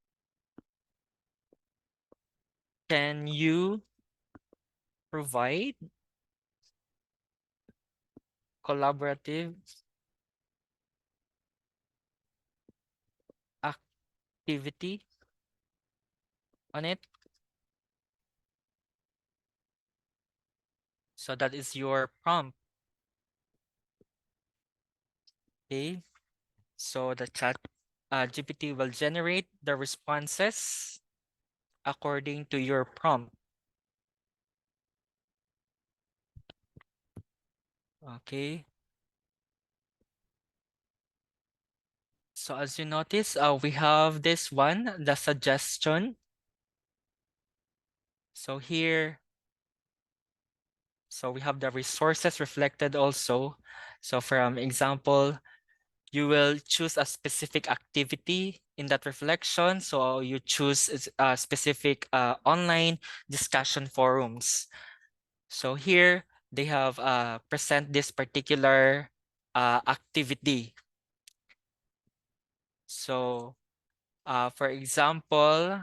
Can you provide collaborative activity on it? So that is your prompt. Okay. So the chat GPT will generate the responses according to your prompt. Okay. So as you notice, we have this one, the suggestion. So here, so we have the resources reflected also. So from example, you will choose a specific activity in that reflection. So you choose a specific online discussion forums. So here they have present this particular activity. So for example,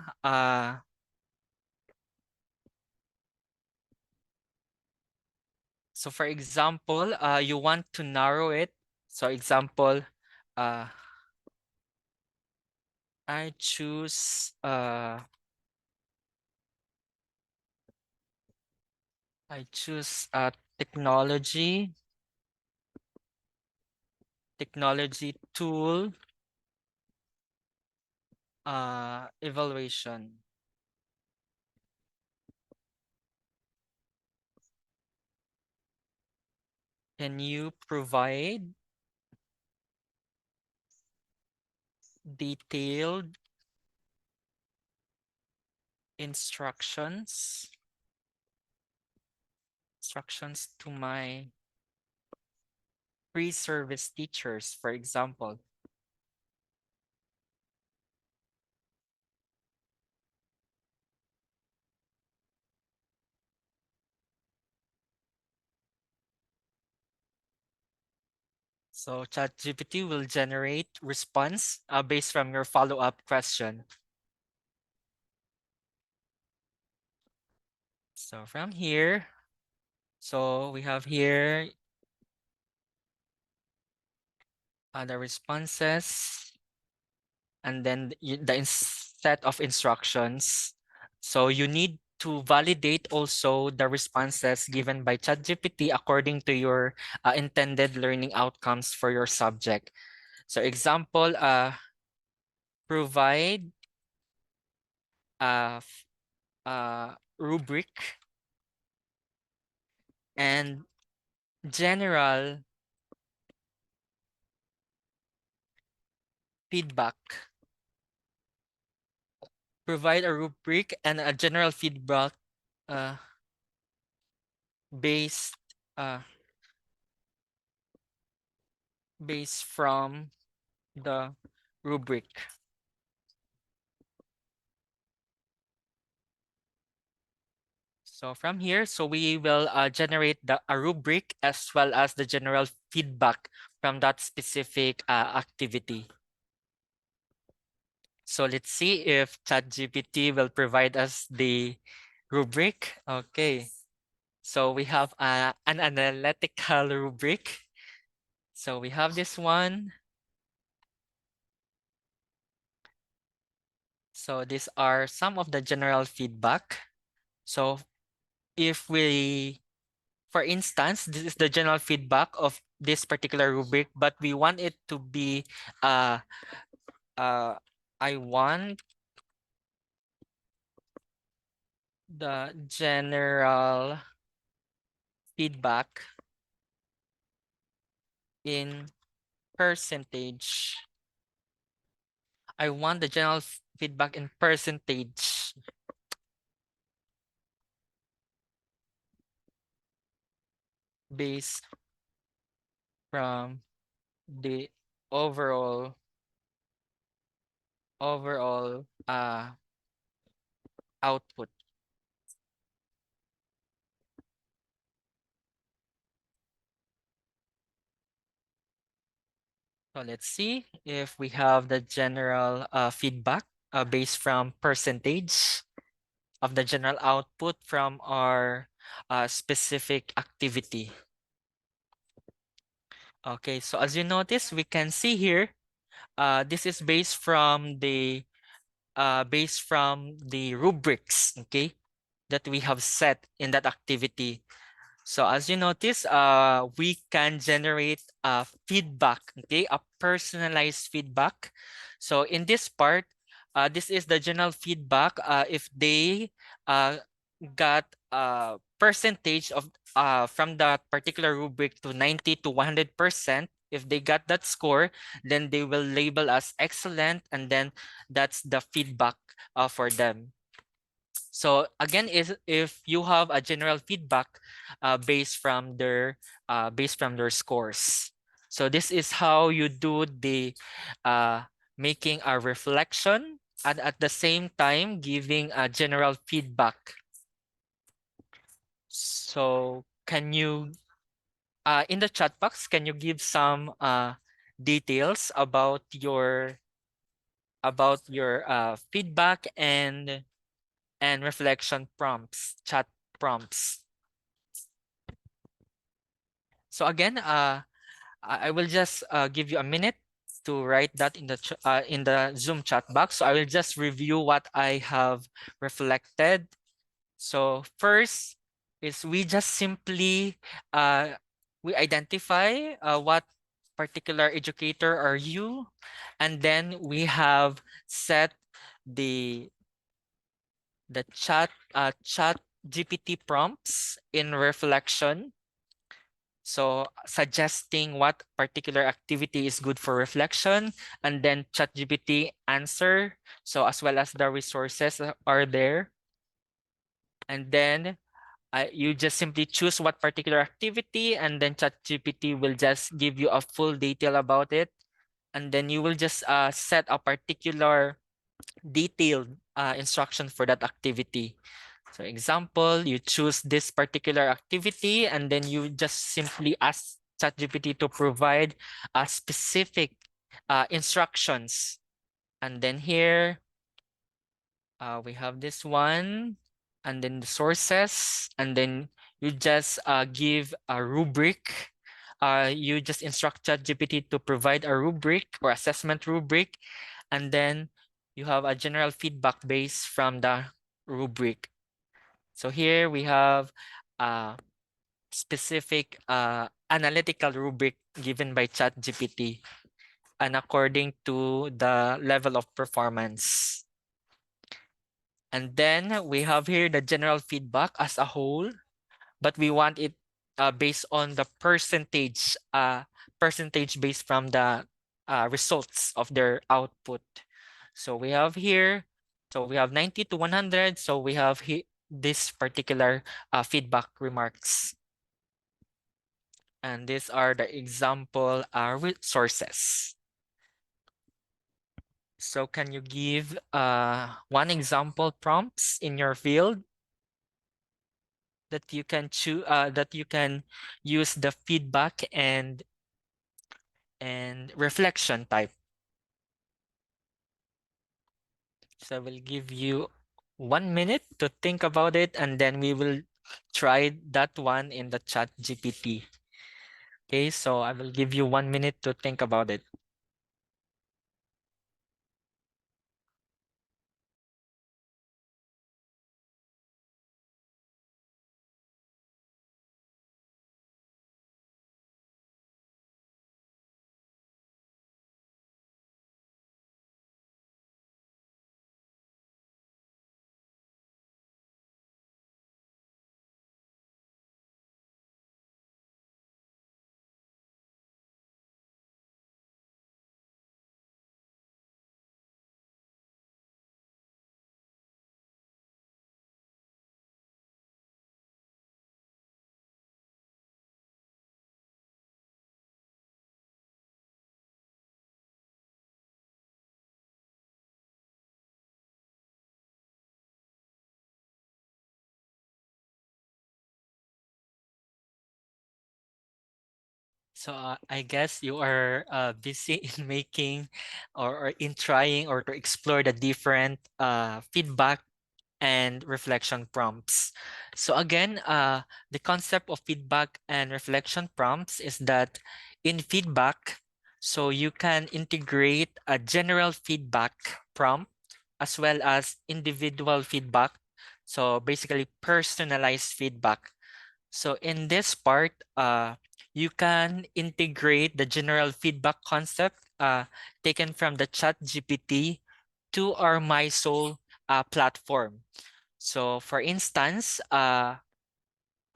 you want to narrow it. So example, uh, I choose technology tool evaluation. Can you provide detailed instructions to my pre-service teachers, for example? So ChatGPT will generate response based from your follow-up question. So from here, so we have here the responses, and then the set of instructions. So you need to validate also the responses given by ChatGPT according to your intended learning outcomes for your subject. So example, provide a rubric and general feedback. Provide a rubric and a general feedback based based from the rubric. So from here, so we will generate a rubric as well as the general feedback from that specific activity. So let's see if ChatGPT will provide us the rubric. Okay. So we have an analytical rubric. So we have this one. So these are some of the general feedback. So if we, for instance, this is the general feedback of this particular rubric, but we want it to be, I want the general feedback in percentage. I want the general feedback in percentage based from the overall output. So let's see if we have the general feedback based from percentage of the general output from our specific activity. Okay, so as you notice, we can see here, this is based from the rubrics, okay, that we have set in that activity. So as you notice, we can generate feedback, okay, a personalized feedback. So in this part, this is the general feedback. If they got a percentage of from that particular rubric to 90 to 100%, if they got that score, then they will label as excellent, and then that's the feedback for them. So again, if you have a general feedback based from their scores. So this is how you do the making a reflection and at the same time giving a general feedback. So can you in the chat box, can you give some details about your feedback and reflection prompts, chat prompts? So again, I will just give you a minute to write that in the Zoom chat box. So I will just review what I have reflected. So first is we just simply we identify what particular educator are you, and then we have set the chat GPT prompts in reflection. So suggesting what particular activity is good for reflection, and then ChatGPT answer. So as well as the resources are there. And then you just simply choose what particular activity, and then ChatGPT will just give you a full detail about it. And then you will just set a particular detailed instruction for that activity. So example, you choose this particular activity, and then you just simply ask ChatGPT to provide a specific instructions. And then here we have this one, and then the sources, and then you just give a rubric. You just instruct ChatGPT to provide a rubric or assessment rubric, and then you have a general feedback base from the rubric. So here we have a specific analytical rubric given by ChatGPT and according to the level of performance. And then we have here the general feedback as a whole, but we want it based on the percentage based from the results of their output. So we have here, so we have 90 to 100. So we have this particular feedback remarks. And these are the example sources. So can you give one example prompts in your field that you can choose, that you can use the feedback and reflection type? So I will give you 1 minute to think about it, and then we will try that one in the chat GPT. Okay, so I will give you 1 minute to think about it. So I guess you are busy in making or in trying or to explore the different feedback and reflection prompts. So again, the concept of feedback and reflection prompts is that in feedback, so you can integrate a general feedback prompt as well as individual feedback. So basically personalized feedback. So in this part, you can integrate the general feedback concept taken from the ChatGPT to our MySoul platform. So for instance, we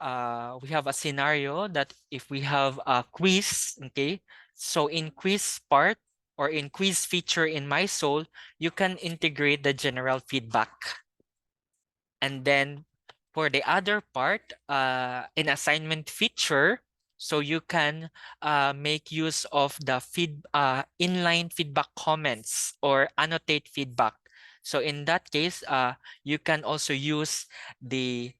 have a scenario that if we have a quiz, okay, so in quiz part or in quiz feature in MySoul, you can integrate the general feedback. And then for the other part, in assignment feature, so you can make use of the inline feedback comments or annotate feedback. So in that case, you can also use the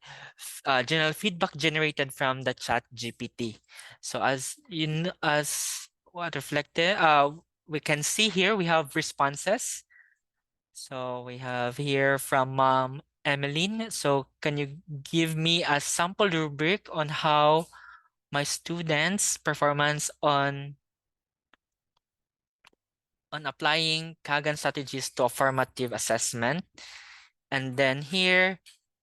general feedback generated from the chat GPT. So as what reflected, we can see here we have responses. So we have here from Emmeline. So can you give me a sample rubric on how my students' performance on applying Kagan strategies to a formative assessment? And then here,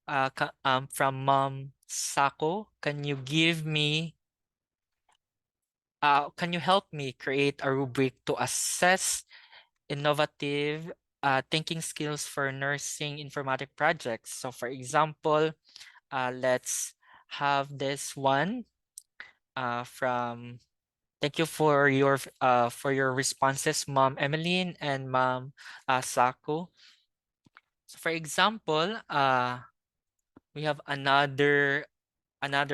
from Mom Sako, can you give me, can you help me create a rubric to assess innovative thinking skills for nursing informatic projects? So for example, let's have this one from, thank you for your responses, Mom Emmeline and Mom Sako. So for example, we have another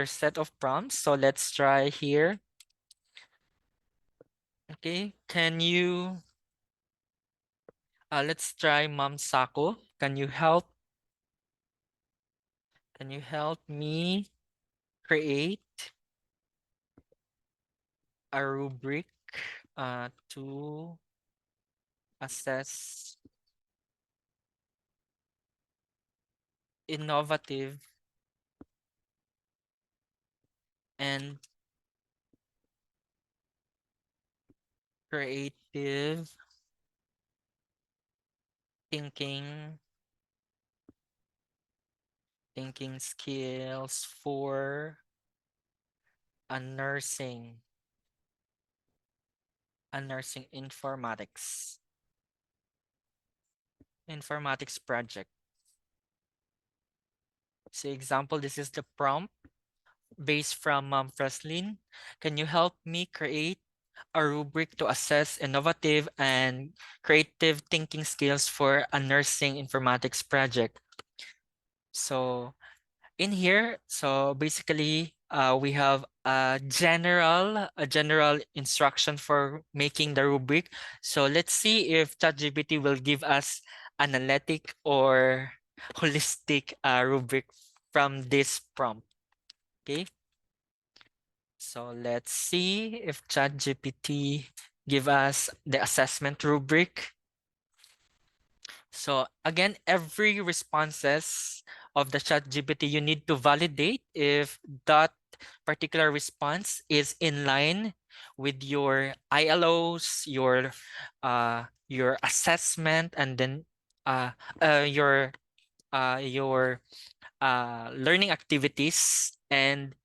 set of prompts. So let's try here. Okay, can you let's try Mom Sako. Can you help me create a rubric to assess innovative and creative thinking skills for a nursing informatics project. So example, this is the prompt based from Freslin. Can you help me create a rubric to assess innovative and creative thinking skills for a nursing informatics project. So in here, so basically, we have a general instruction for making the rubric. So let's see if ChatGPT will give us analytic or holistic rubric from this prompt. Okay. So let's see if ChatGPT give us the assessment rubric. So again, every responses of the ChatGPT, you need to validate if that particular response is in line with your ILOs, your assessment, and then uh, uh, your your learning activities and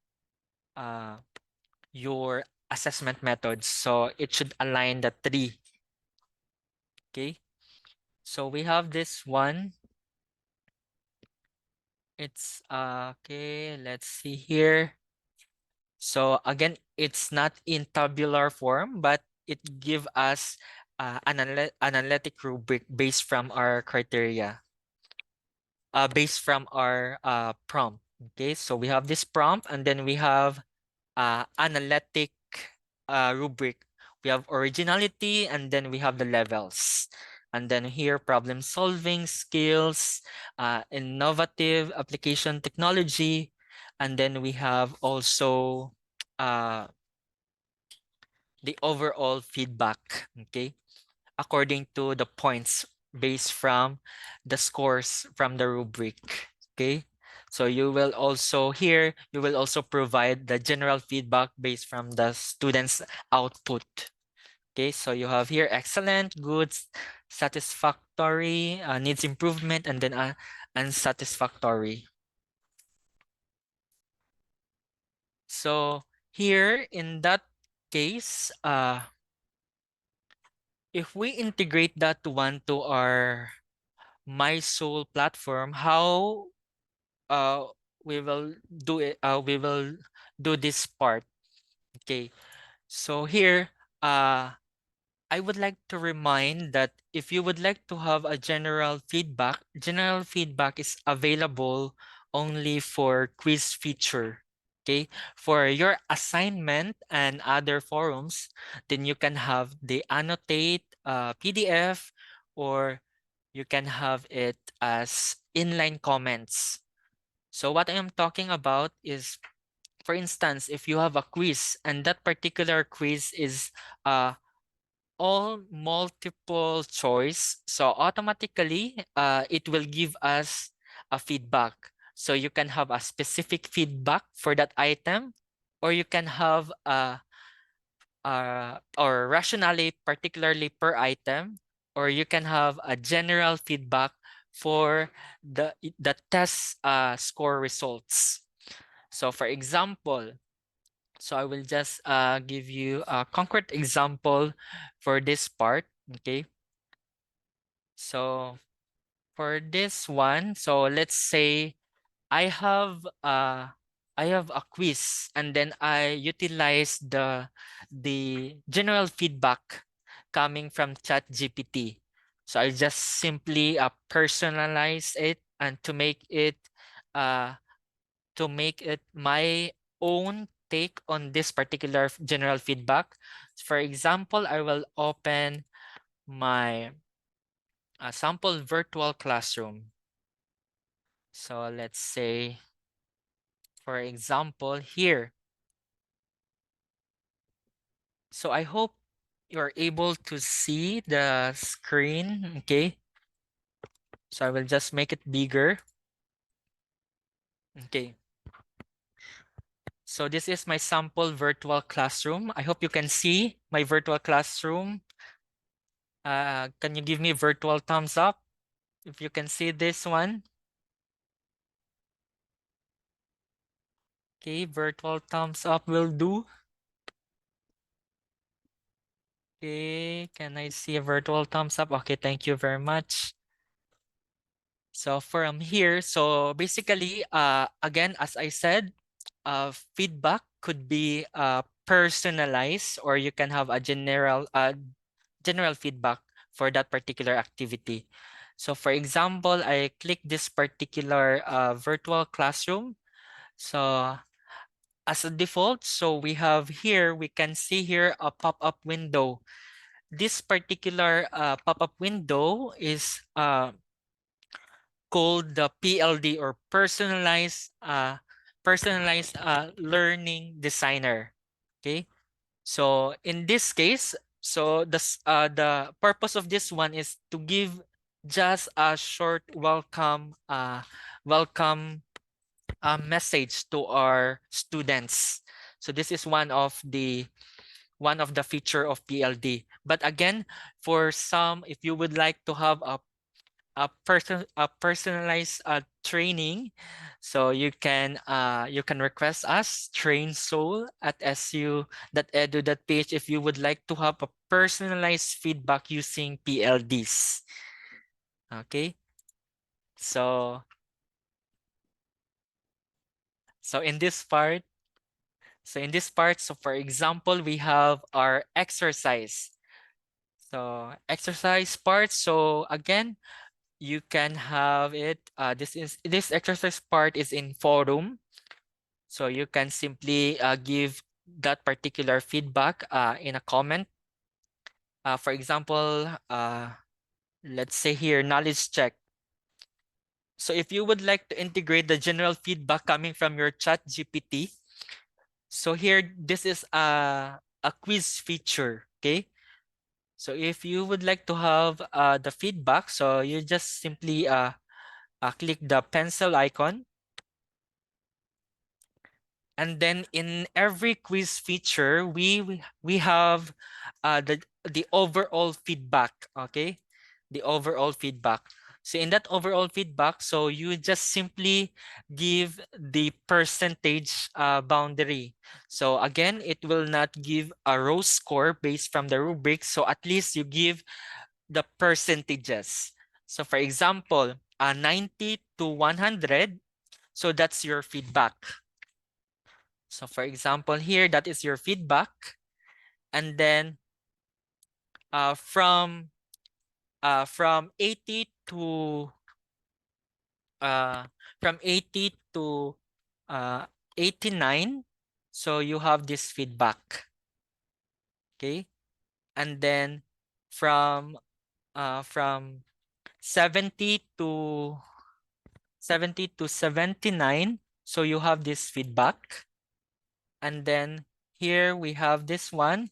uh, your assessment methods. So it should align the three. Okay. So we have this one. It's okay, let's see here. So again, it's not in tabular form, but it give us analytic rubric based from our criteria, based from our prompt. Okay, so we have this prompt, and then we have analytic rubric. We have originality, and then we have the levels. And then here, problem solving skills, innovative application technology. And then we have also uh, the overall feedback, okay, according to the points based from the scores from the rubric, okay? So you will also here, you will also provide the general feedback based from the student's output. Okay, so you have here excellent, good, satisfactory, needs improvement, and then unsatisfactory. So here in that case, if we integrate that one to our My Soul platform, how uh we will do it, we will do this part. Okay, so here I would like to remind that if you would like to have a general feedback is available only for quiz feature. Okay, for your assignment and other forums, then you can have the annotate PDF, or you can have it as inline comments. So what I am talking about is, for instance, if you have a quiz and that particular quiz is all multiple choice, so automatically it will give us a feedback. So you can have a specific feedback for that item, or you can have or rationally particularly per item, or you can have a general feedback for the test score results. So for example, so I will just give you a concrete example for this part. Okay, so for this one, so let's say I have a quiz, and then I utilize the general feedback coming from ChatGPT. So I just simply personalize it, and uh, to make it my own take on this particular general feedback. For example, I will open my sample virtual classroom. So let's say, for example, here. So I hope you're able to see the screen, okay? So I will just make it bigger. Okay. So this is my sample virtual classroom. I hope you can see my virtual classroom. Can you give me virtual thumbs up if you can see this one? Okay, virtual thumbs up will do. Okay, can I see a virtual thumbs up? Okay, thank you very much. So from here, so basically, again, as I said, feedback could be personalize, or you can have a general feedback for that particular activity. So for example, I click this particular virtual classroom. So as a default, so we have here, we can see here a pop-up window. This particular pop-up window is called the PLD, or personalized learning designer. Okay, so in this case, so the purpose of this one is to give just a short welcome message to our students. So this is one of the feature of PLD. But again, for some, if you would like to have a personalized training, so you can request us train soul at su.edu.ph if you would like to have a personalized feedback using PLDs. Okay, so so in this part so for example, we have our exercise. So exercise part, so again, you can have it. This exercise part is in forum, so you can simply give that particular feedback in a comment. For example, let's say here knowledge check. So if you would like to integrate the general feedback coming from your ChatGPT, so here this is a quiz feature. Okay, so if you would like to have the feedback, so you just simply click the pencil icon. And then in every quiz feature, we have the overall feedback. Okay, the overall feedback. So in that overall feedback, so you just simply give the percentage boundary. So again, it will not give a row score based from the rubric. So at least you give the percentages. So for example, 90 to 100. So that's your feedback. So for example, here, that is your feedback. And then from 80 to from 80 to 89, so you have this feedback. Okay, and then from 70 to 79, so you have this feedback. And then here we have this one.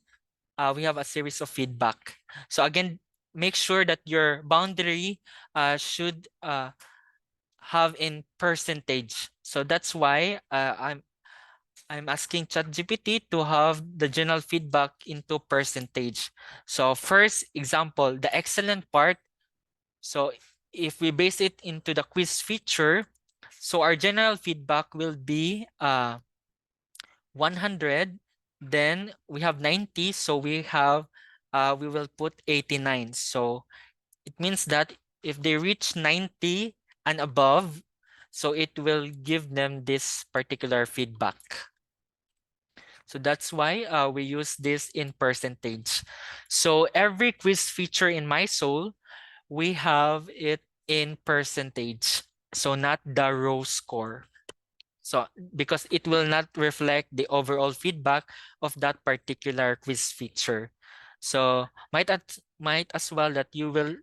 We have a series of feedback. So again, make sure that your boundary should have in percentage. So that's why I'm asking ChatGPT to have the general feedback into percentage. So first example, the excellent part. So if we base it into the quiz feature, so our general feedback will be 100. Then we have 90, so we will put 89. So it means that if they reach 90 and above, so it will give them this particular feedback. So that's why we use this in percentage. So every quiz feature in My Soul, we have it in percentage, so not the row score. So because it will not reflect the overall feedback of that particular quiz feature. So might as well that you will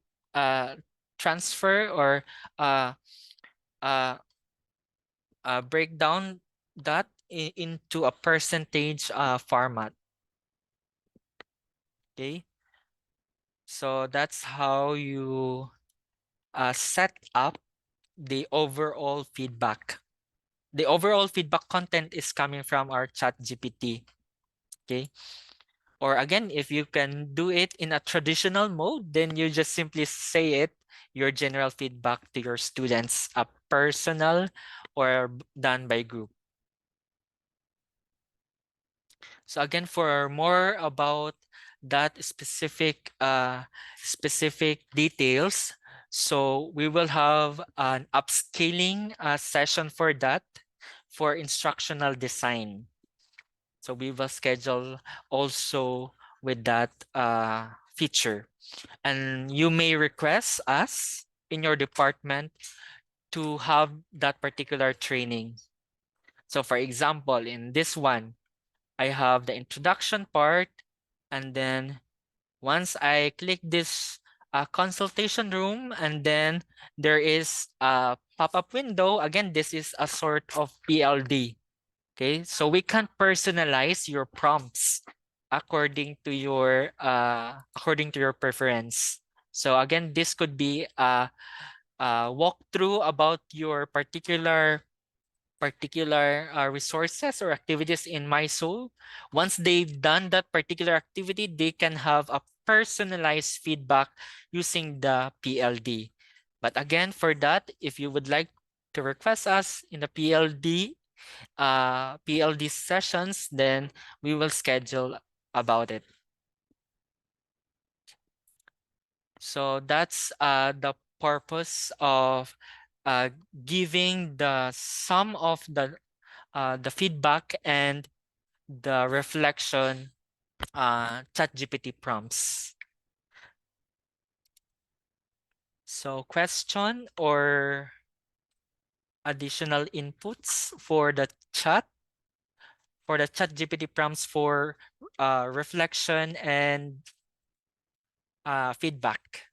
transfer or uh, uh, break down that into a percentage format. Okay, so that's how you set up the overall feedback. The overall feedback content is coming from our ChatGPT. Okay. Or again, if you can do it in a traditional mode, then you just simply say it, your general feedback to your students, a personal or done by group. So again, for more about that specific details, so we will have an upscaling session for that, for instructional design. So we will schedule also with that feature. And you may request us in your department to have that particular training. So for example, in this one, I have the introduction part, and then once I click this consultation room, and then there is a pop-up window. Again, this is a sort of PLD. Okay, so we can personalize your prompts according to your preference. So again, this could be a walkthrough about your particular resources or activities in MySoul. Once they've done that particular activity, they can have a personalized feedback using the PLD. But again, for that, if you would like to request us in the PLD sessions, then we will schedule about it. So that's the purpose of giving the sum of the feedback and the reflection ChatGPT prompts. So question or additional inputs for the ChatGPT prompts for reflection and feedback.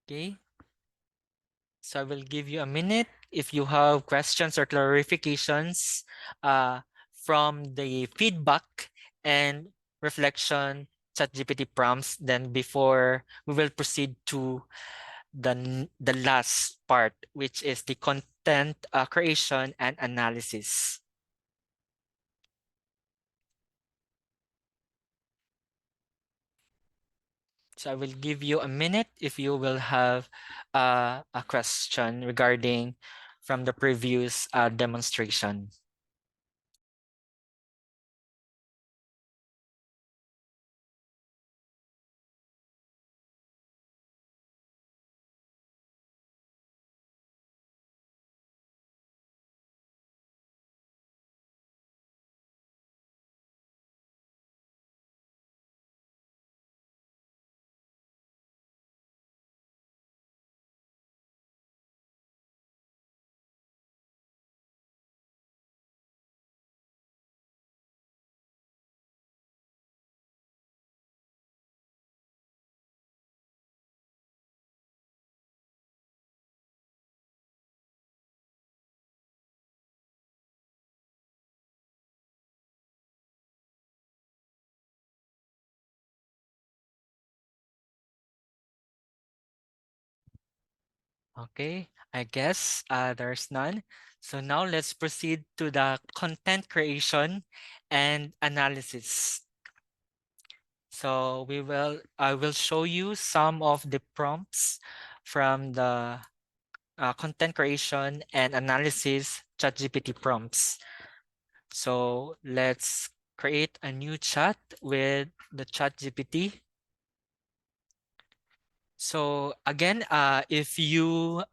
Okay. So I will give you a minute if you have questions or clarifications from the feedback and reflection ChatGPT prompts. Then before we will proceed to the last part, which is the content creation and analysis. So I will give you a minute if you will have a question regarding from the previous demonstration. Okay, I guess there's none. So now let's proceed to the content creation and analysis. So I will show you some of the prompts from the content creation and analysis ChatGPT prompts. So let's create a new chat with the ChatGPT. So again, if you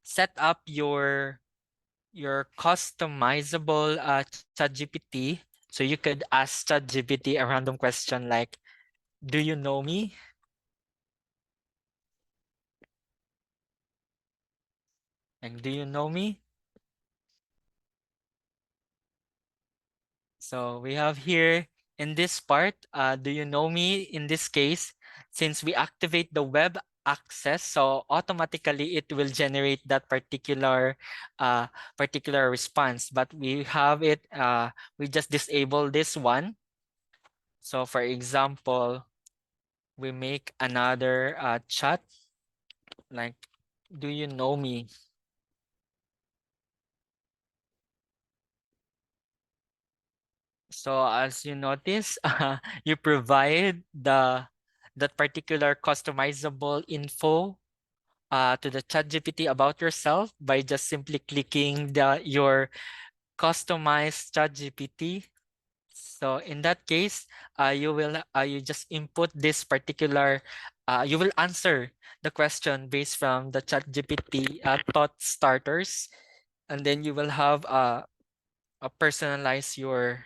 set up your customizable ChatGPT, so you could ask ChatGPT a random question like, "Do you know me?" And "Do you know me?" So we have here in this part, "Do you know me?" In this case, since we activate the web access, so automatically it will generate that particular response. But we have it, we just disable this one. So for example, we make another chat like, "Do you know me?" So as you notice, you provide that particular customizable info to the ChatGPT about yourself by just simply clicking your customized ChatGPT. So in that case, you just input this particular, you will answer the question based from the ChatGPT thought starters. and then you will have a personalize your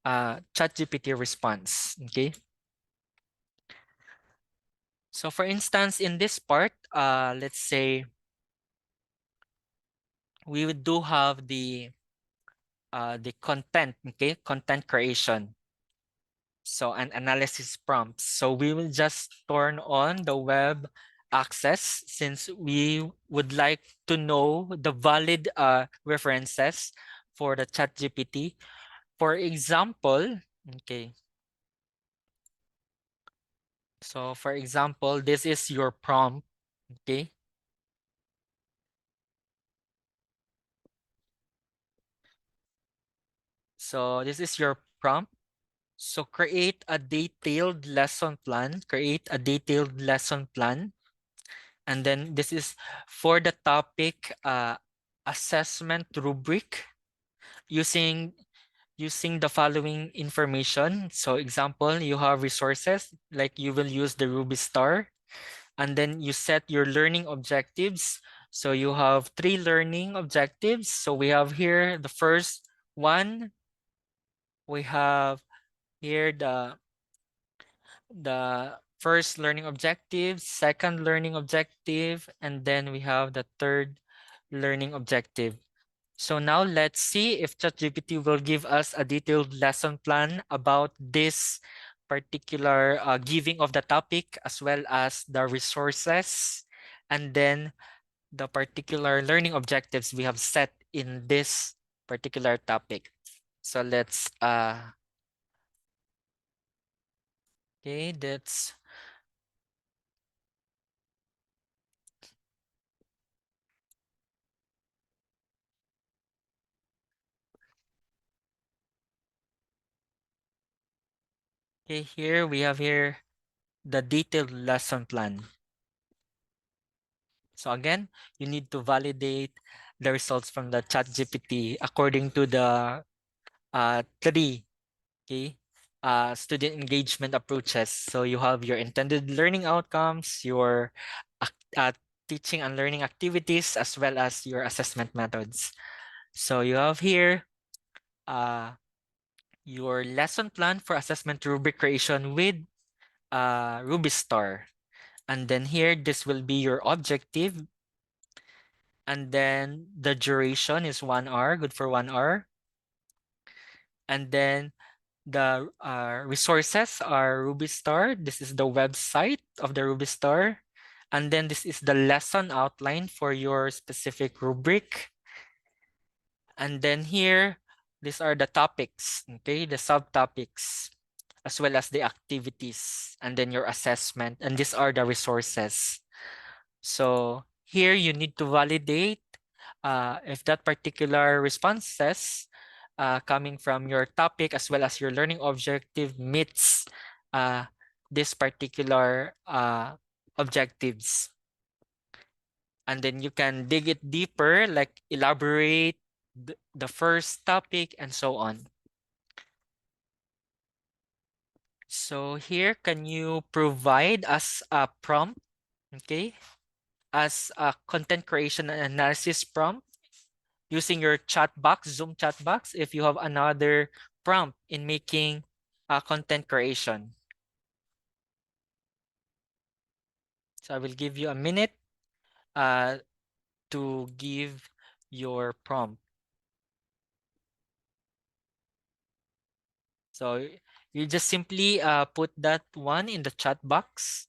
ChatGPT response. Okay. So for instance, in this part, let's say we do have the content, okay, content creation. So an analysis prompts. So we will just turn on the web access since we would like to know the valid references for the ChatGPT. For example, okay. So for example, this is your prompt, okay? So this is your prompt. So create a detailed lesson plan, create a detailed lesson plan. And then this is for the topic assessment rubric using using the following information. So example, you have resources like you will use the Ruby Star, and then you set your learning objectives. So you have 3 learning objectives. So we have here the first one. We have here the first learning objective, second learning objective, and then we have the third learning objective. So now let's see if ChatGPT will give us a detailed lesson plan about this particular giving of the topic as well as the resources and then the particular learning objectives we have set in this particular topic. So let's okay, that's okay. Here we have here the detailed lesson plan. So again, you need to validate the results from the ChatGPT according to the three okay, student engagement approaches. So you have your intended learning outcomes, your teaching and learning activities, as well as your assessment methods. So you have here your lesson plan for assessment rubric creation with Ruby Star. And then here, this will be your objective. And then the duration is 1 hour, good for 1 hour. And then the resources are Ruby Star. This is the website of the Ruby Star. And then this is the lesson outline for your specific rubric. And then here, these are the topics, okay, the subtopics, as well as the activities, and then your assessment. And these are the resources. So here you need to validate if that particular responses coming from your topic as well as your learning objective meets this particular objectives. And then you can dig it deeper, like elaborate the first topic and so on. So here, can you provide us a prompt, okay, as a content creation and analysis prompt using your chat box, Zoom chat box, if you have another prompt in making content creation. So I will give you a minute to give your prompt. So you just simply put that one in the chat box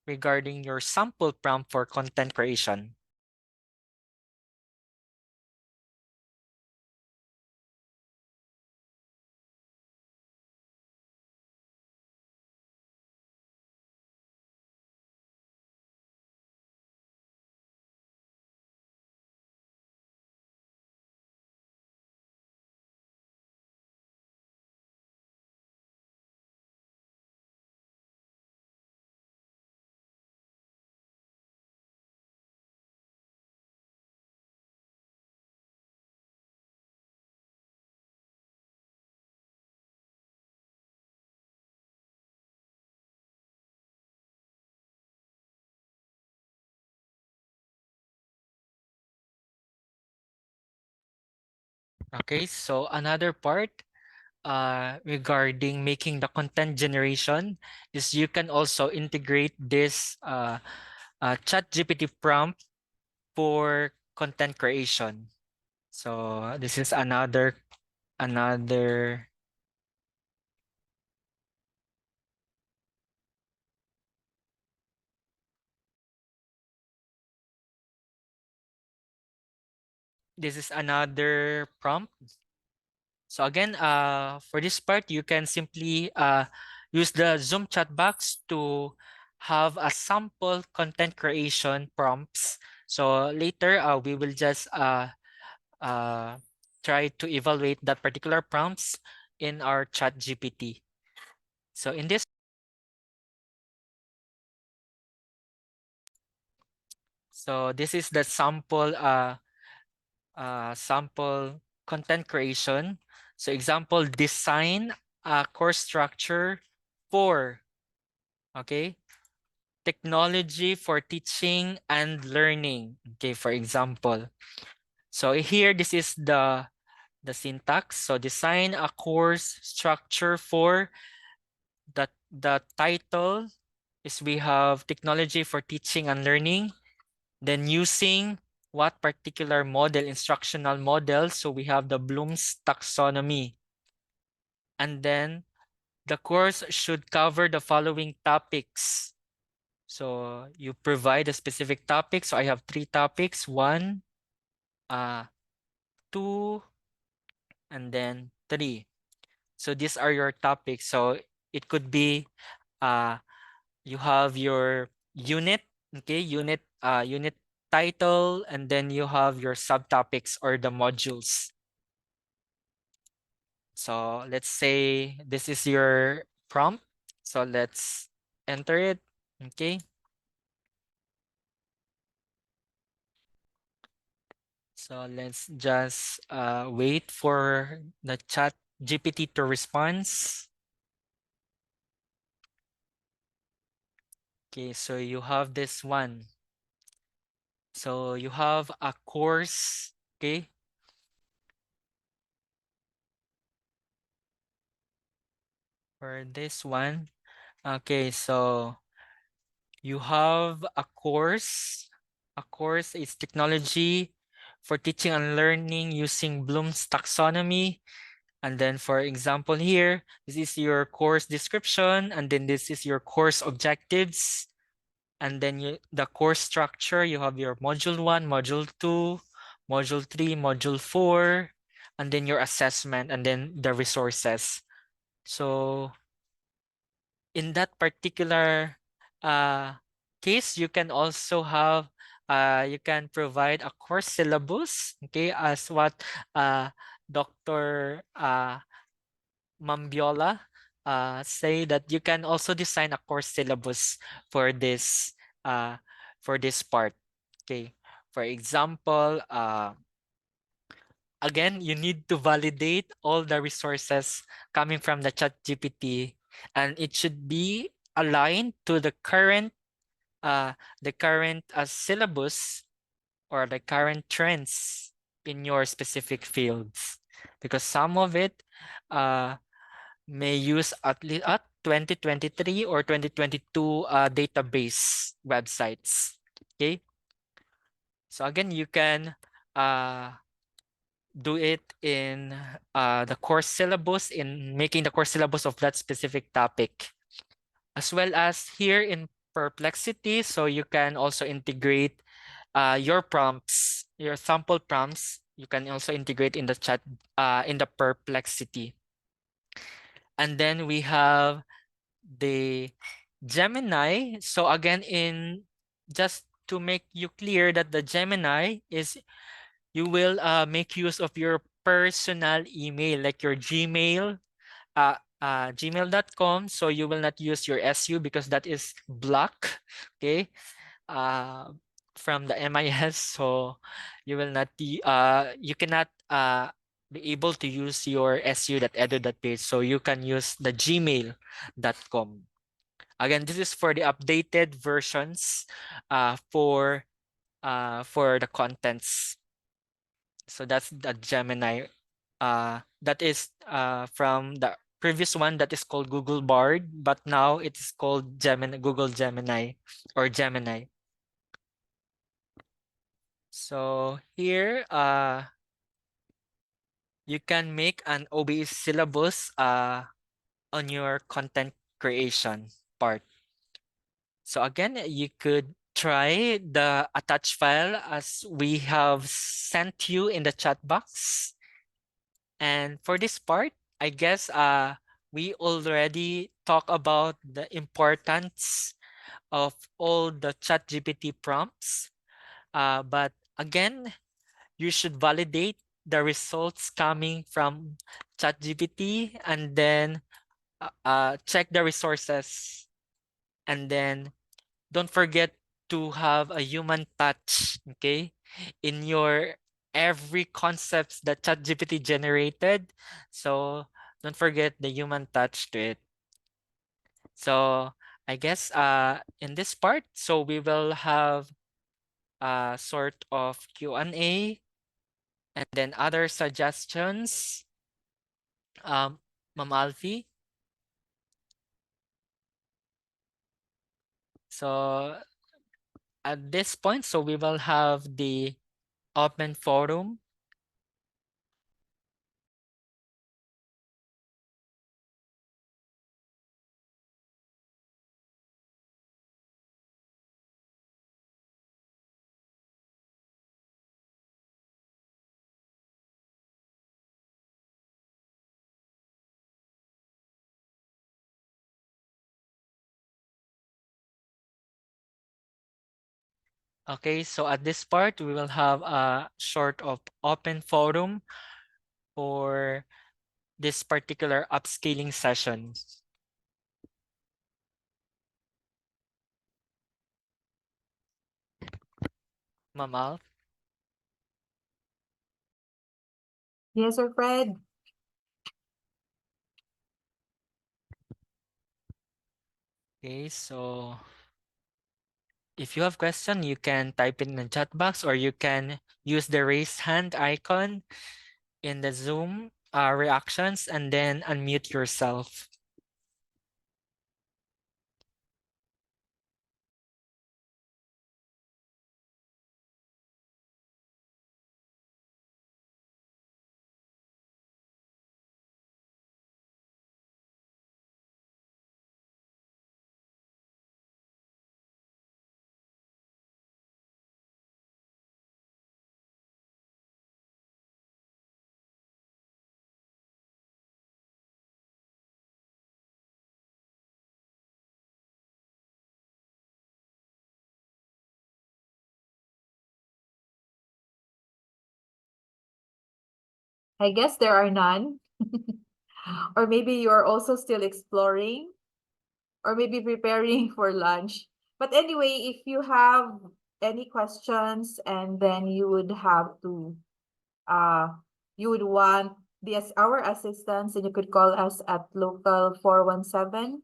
regarding your sample prompt for content creation. Okay, so another part regarding making the content generation is you can also integrate this ChatGPT prompt for content creation. So this is another this is another prompt. So again, for this part, you can simply use the Zoom chat box to have a sample content creation prompts. So later, we will just try to evaluate that particular prompts in our chat GPT. So in this, so this is the sample content creation. So example, design a course structure for, okay, technology for teaching and learning. Okay, for example. So here, this is the syntax. So design a course structure for the title is we have technology for teaching and learning. Then using what particular model, instructional model. So we have the Bloom's taxonomy. And then the course should cover the following topics. So you provide a specific topic. So I have 3 topics, 1, 2, and then 3. So these are your topics. So it could be you have your unit, okay, unit title, and then you have your subtopics or the modules. So let's say this is your prompt. So let's enter it, okay? So let's just wait for the chat GPT to respond. Okay, so you have this one. So you have a course, okay? For this one, okay, so you have a course. A course is technology for teaching and learning using Bloom's taxonomy. And then for example here, this is your course description, and then this is your course objectives. And then the course structure, you have your module 1, module 2, module 3, module 4, and then your assessment, and then the resources. So in that particular case, you can also have, you can provide a course syllabus, okay, as what Dr. Mambiola say that you can also design a course syllabus for this part. Okay, for example, again, you need to validate all the resources coming from the chat GPT, and it should be aligned to the current syllabus or the current trends in your specific fields, because some of it may use at least at 2023 or 2022 database websites. Okay, so again, you can do it in the course syllabus, in making the course syllabus of that specific topic, as well as here in Perplexity. So you can also integrate your prompts, your sample prompts. You can also integrate in the chat, in the Perplexity. And then we have the Gemini. So again, in just to make you clear that the Gemini is, you will make use of your personal email, like your Gmail, gmail.com. So you will not use your SU because that is blocked, okay, from the MIS. So you will not, you cannot be able to use your su.edu.page. So you can use the gmail.com. Again, this is for the updated versions for the contents. So that's the Gemini. that is from the previous one that is called Google Bard, but now it is called Google Gemini or Gemini. So here, you can make an OBE syllabus on your content creation part. So again, you could try the attached file as we have sent you in the chat box. And for this part, I guess we already talked about the importance of all the ChatGPT prompts. But again, you should validate the results coming from ChatGPT and then check the resources. And then don't forget to have a human touch, okay, in your every concepts that ChatGPT generated. So don't forget the human touch to it. So I guess in this part, so we will have a sort of Q&A and then other suggestions. Ma'am Alfie. So at this point, so we will have the open forum. Okay, so at this part, we will have a sort of open forum for this particular upscaling session. Mamal? Yes, Sir Fred. Okay, so if you have question, you can type it in the chat box or you can use the raise hand icon in the Zoom reactions and then unmute yourself. I guess there are none. Or maybe you're also still exploring, or maybe preparing for lunch. But anyway, if you have any questions and then you would have to you would want our assistance, and you could call us at local 417.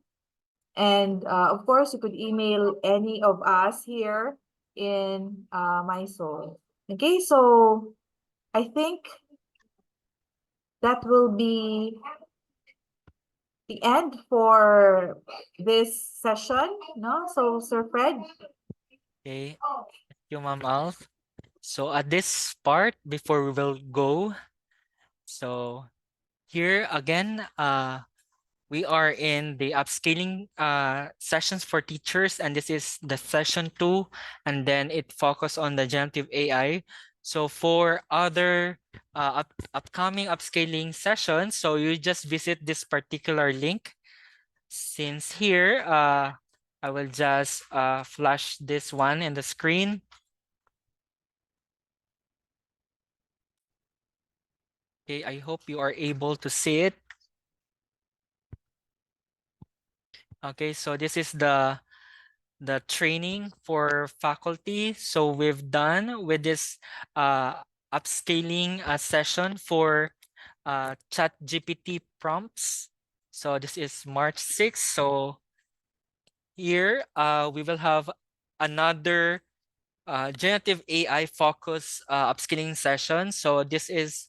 And of course, you could email any of us here in my soul. Okay, so I think that will be the end for this session, no? So, Sir Fred? Okay, thank you, Ma'am Alf. So at this part, before we will go, so here again, we are in the upscaling sessions for teachers, and this is the session 2, and then it focus on the generative AI. So for other upcoming upscaling sessions, so you just visit this particular link. Since here, I will just flash this one in the screen. Okay, I hope you are able to see it. Okay, so this is the training for faculty. So we've done with this upscaling session for ChatGPT prompts. So this is March 6th. So here we will have another generative AI focus upskilling session. So this is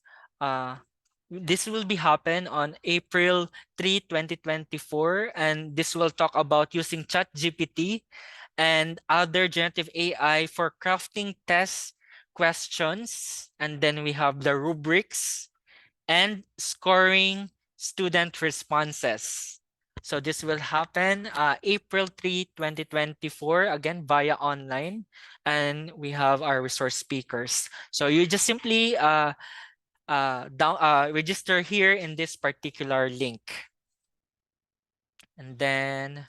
this will be happen on April 3, 2024, and this will talk about using ChatGPT and other generative AI for crafting test questions. And then we have the rubrics and scoring student responses. So this will happen April 3, 2024, again via online. And we have our resource speakers. So you just simply register here in this particular link. And then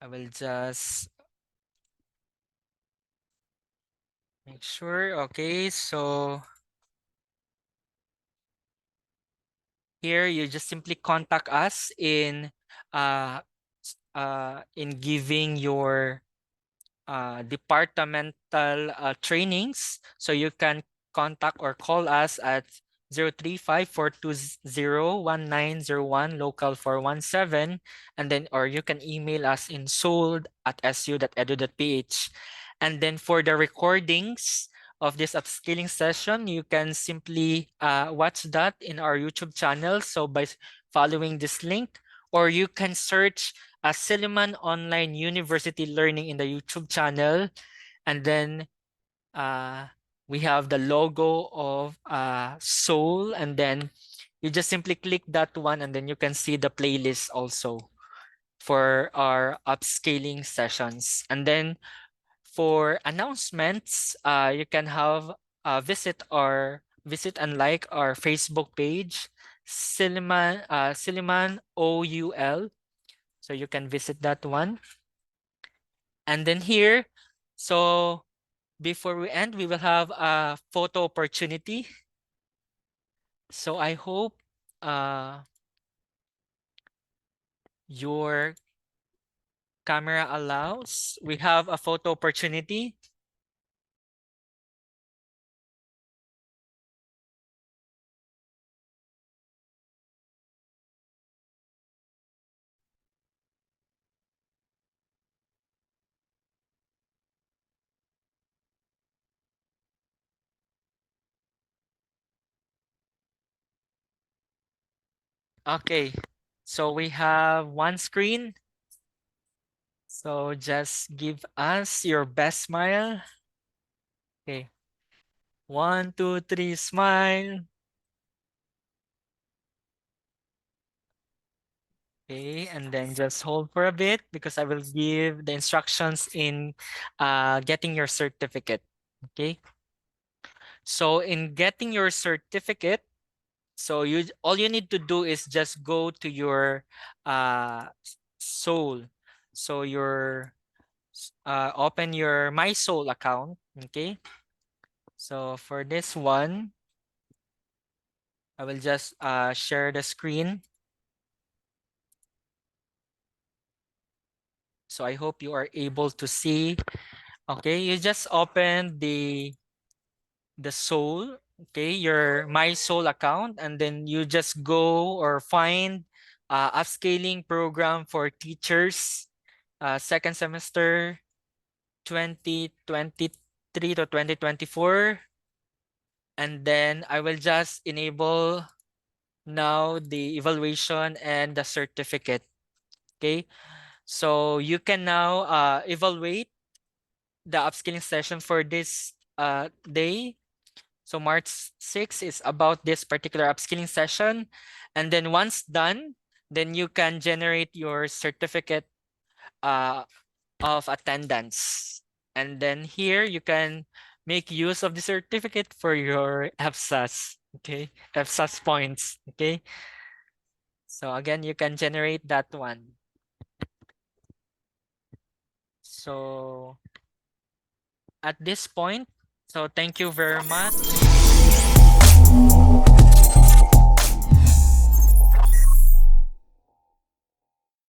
I will just make sure. Okay, so here you just simply contact us in giving your departmental trainings. So you can contact or call us at 035-420-1901 local 417, and then or you can email us in sold@su.edu.ph. And then for the recordings of this upskilling session, you can simply watch that in our YouTube channel. So by following this link, or you can search Silliman Online University Learning in the YouTube channel. And then we have the logo of Soul. And then you just simply click that one, and then you can see the playlist also for our upscaling sessions. And then for announcements, you can have visit and like our Facebook page, Silliman OUL. So you can visit that one. And then here, so before we end, we will have a photo opportunity. So I hope your camera allows. We have a photo opportunity. Okay, so we have one screen. So just give us your best smile. Okay, 1, 2, 3, smile. Okay, and then just hold for a bit because I will give the instructions in getting your certificate. Okay, so in getting your certificate, so all you need to do is just go to your Soul. So open your My Soul account. Okay, so for this one, I will just share the screen. So I hope you are able to see. Okay, you just open the Soul, okay, your My Soul account, and then you just go or find upscaling program for teachers, second semester 2023 to 2024. And then I will just enable now the evaluation and the certificate. Okay, so you can now evaluate the upskilling session for this day. So March 6 is about this particular upskilling session. And then once done, then you can generate your certificate of attendance. And then here you can make use of the certificate for your FSAS, okay? FSAS points, okay? So again, you can generate that one. So at this point, so thank you very much.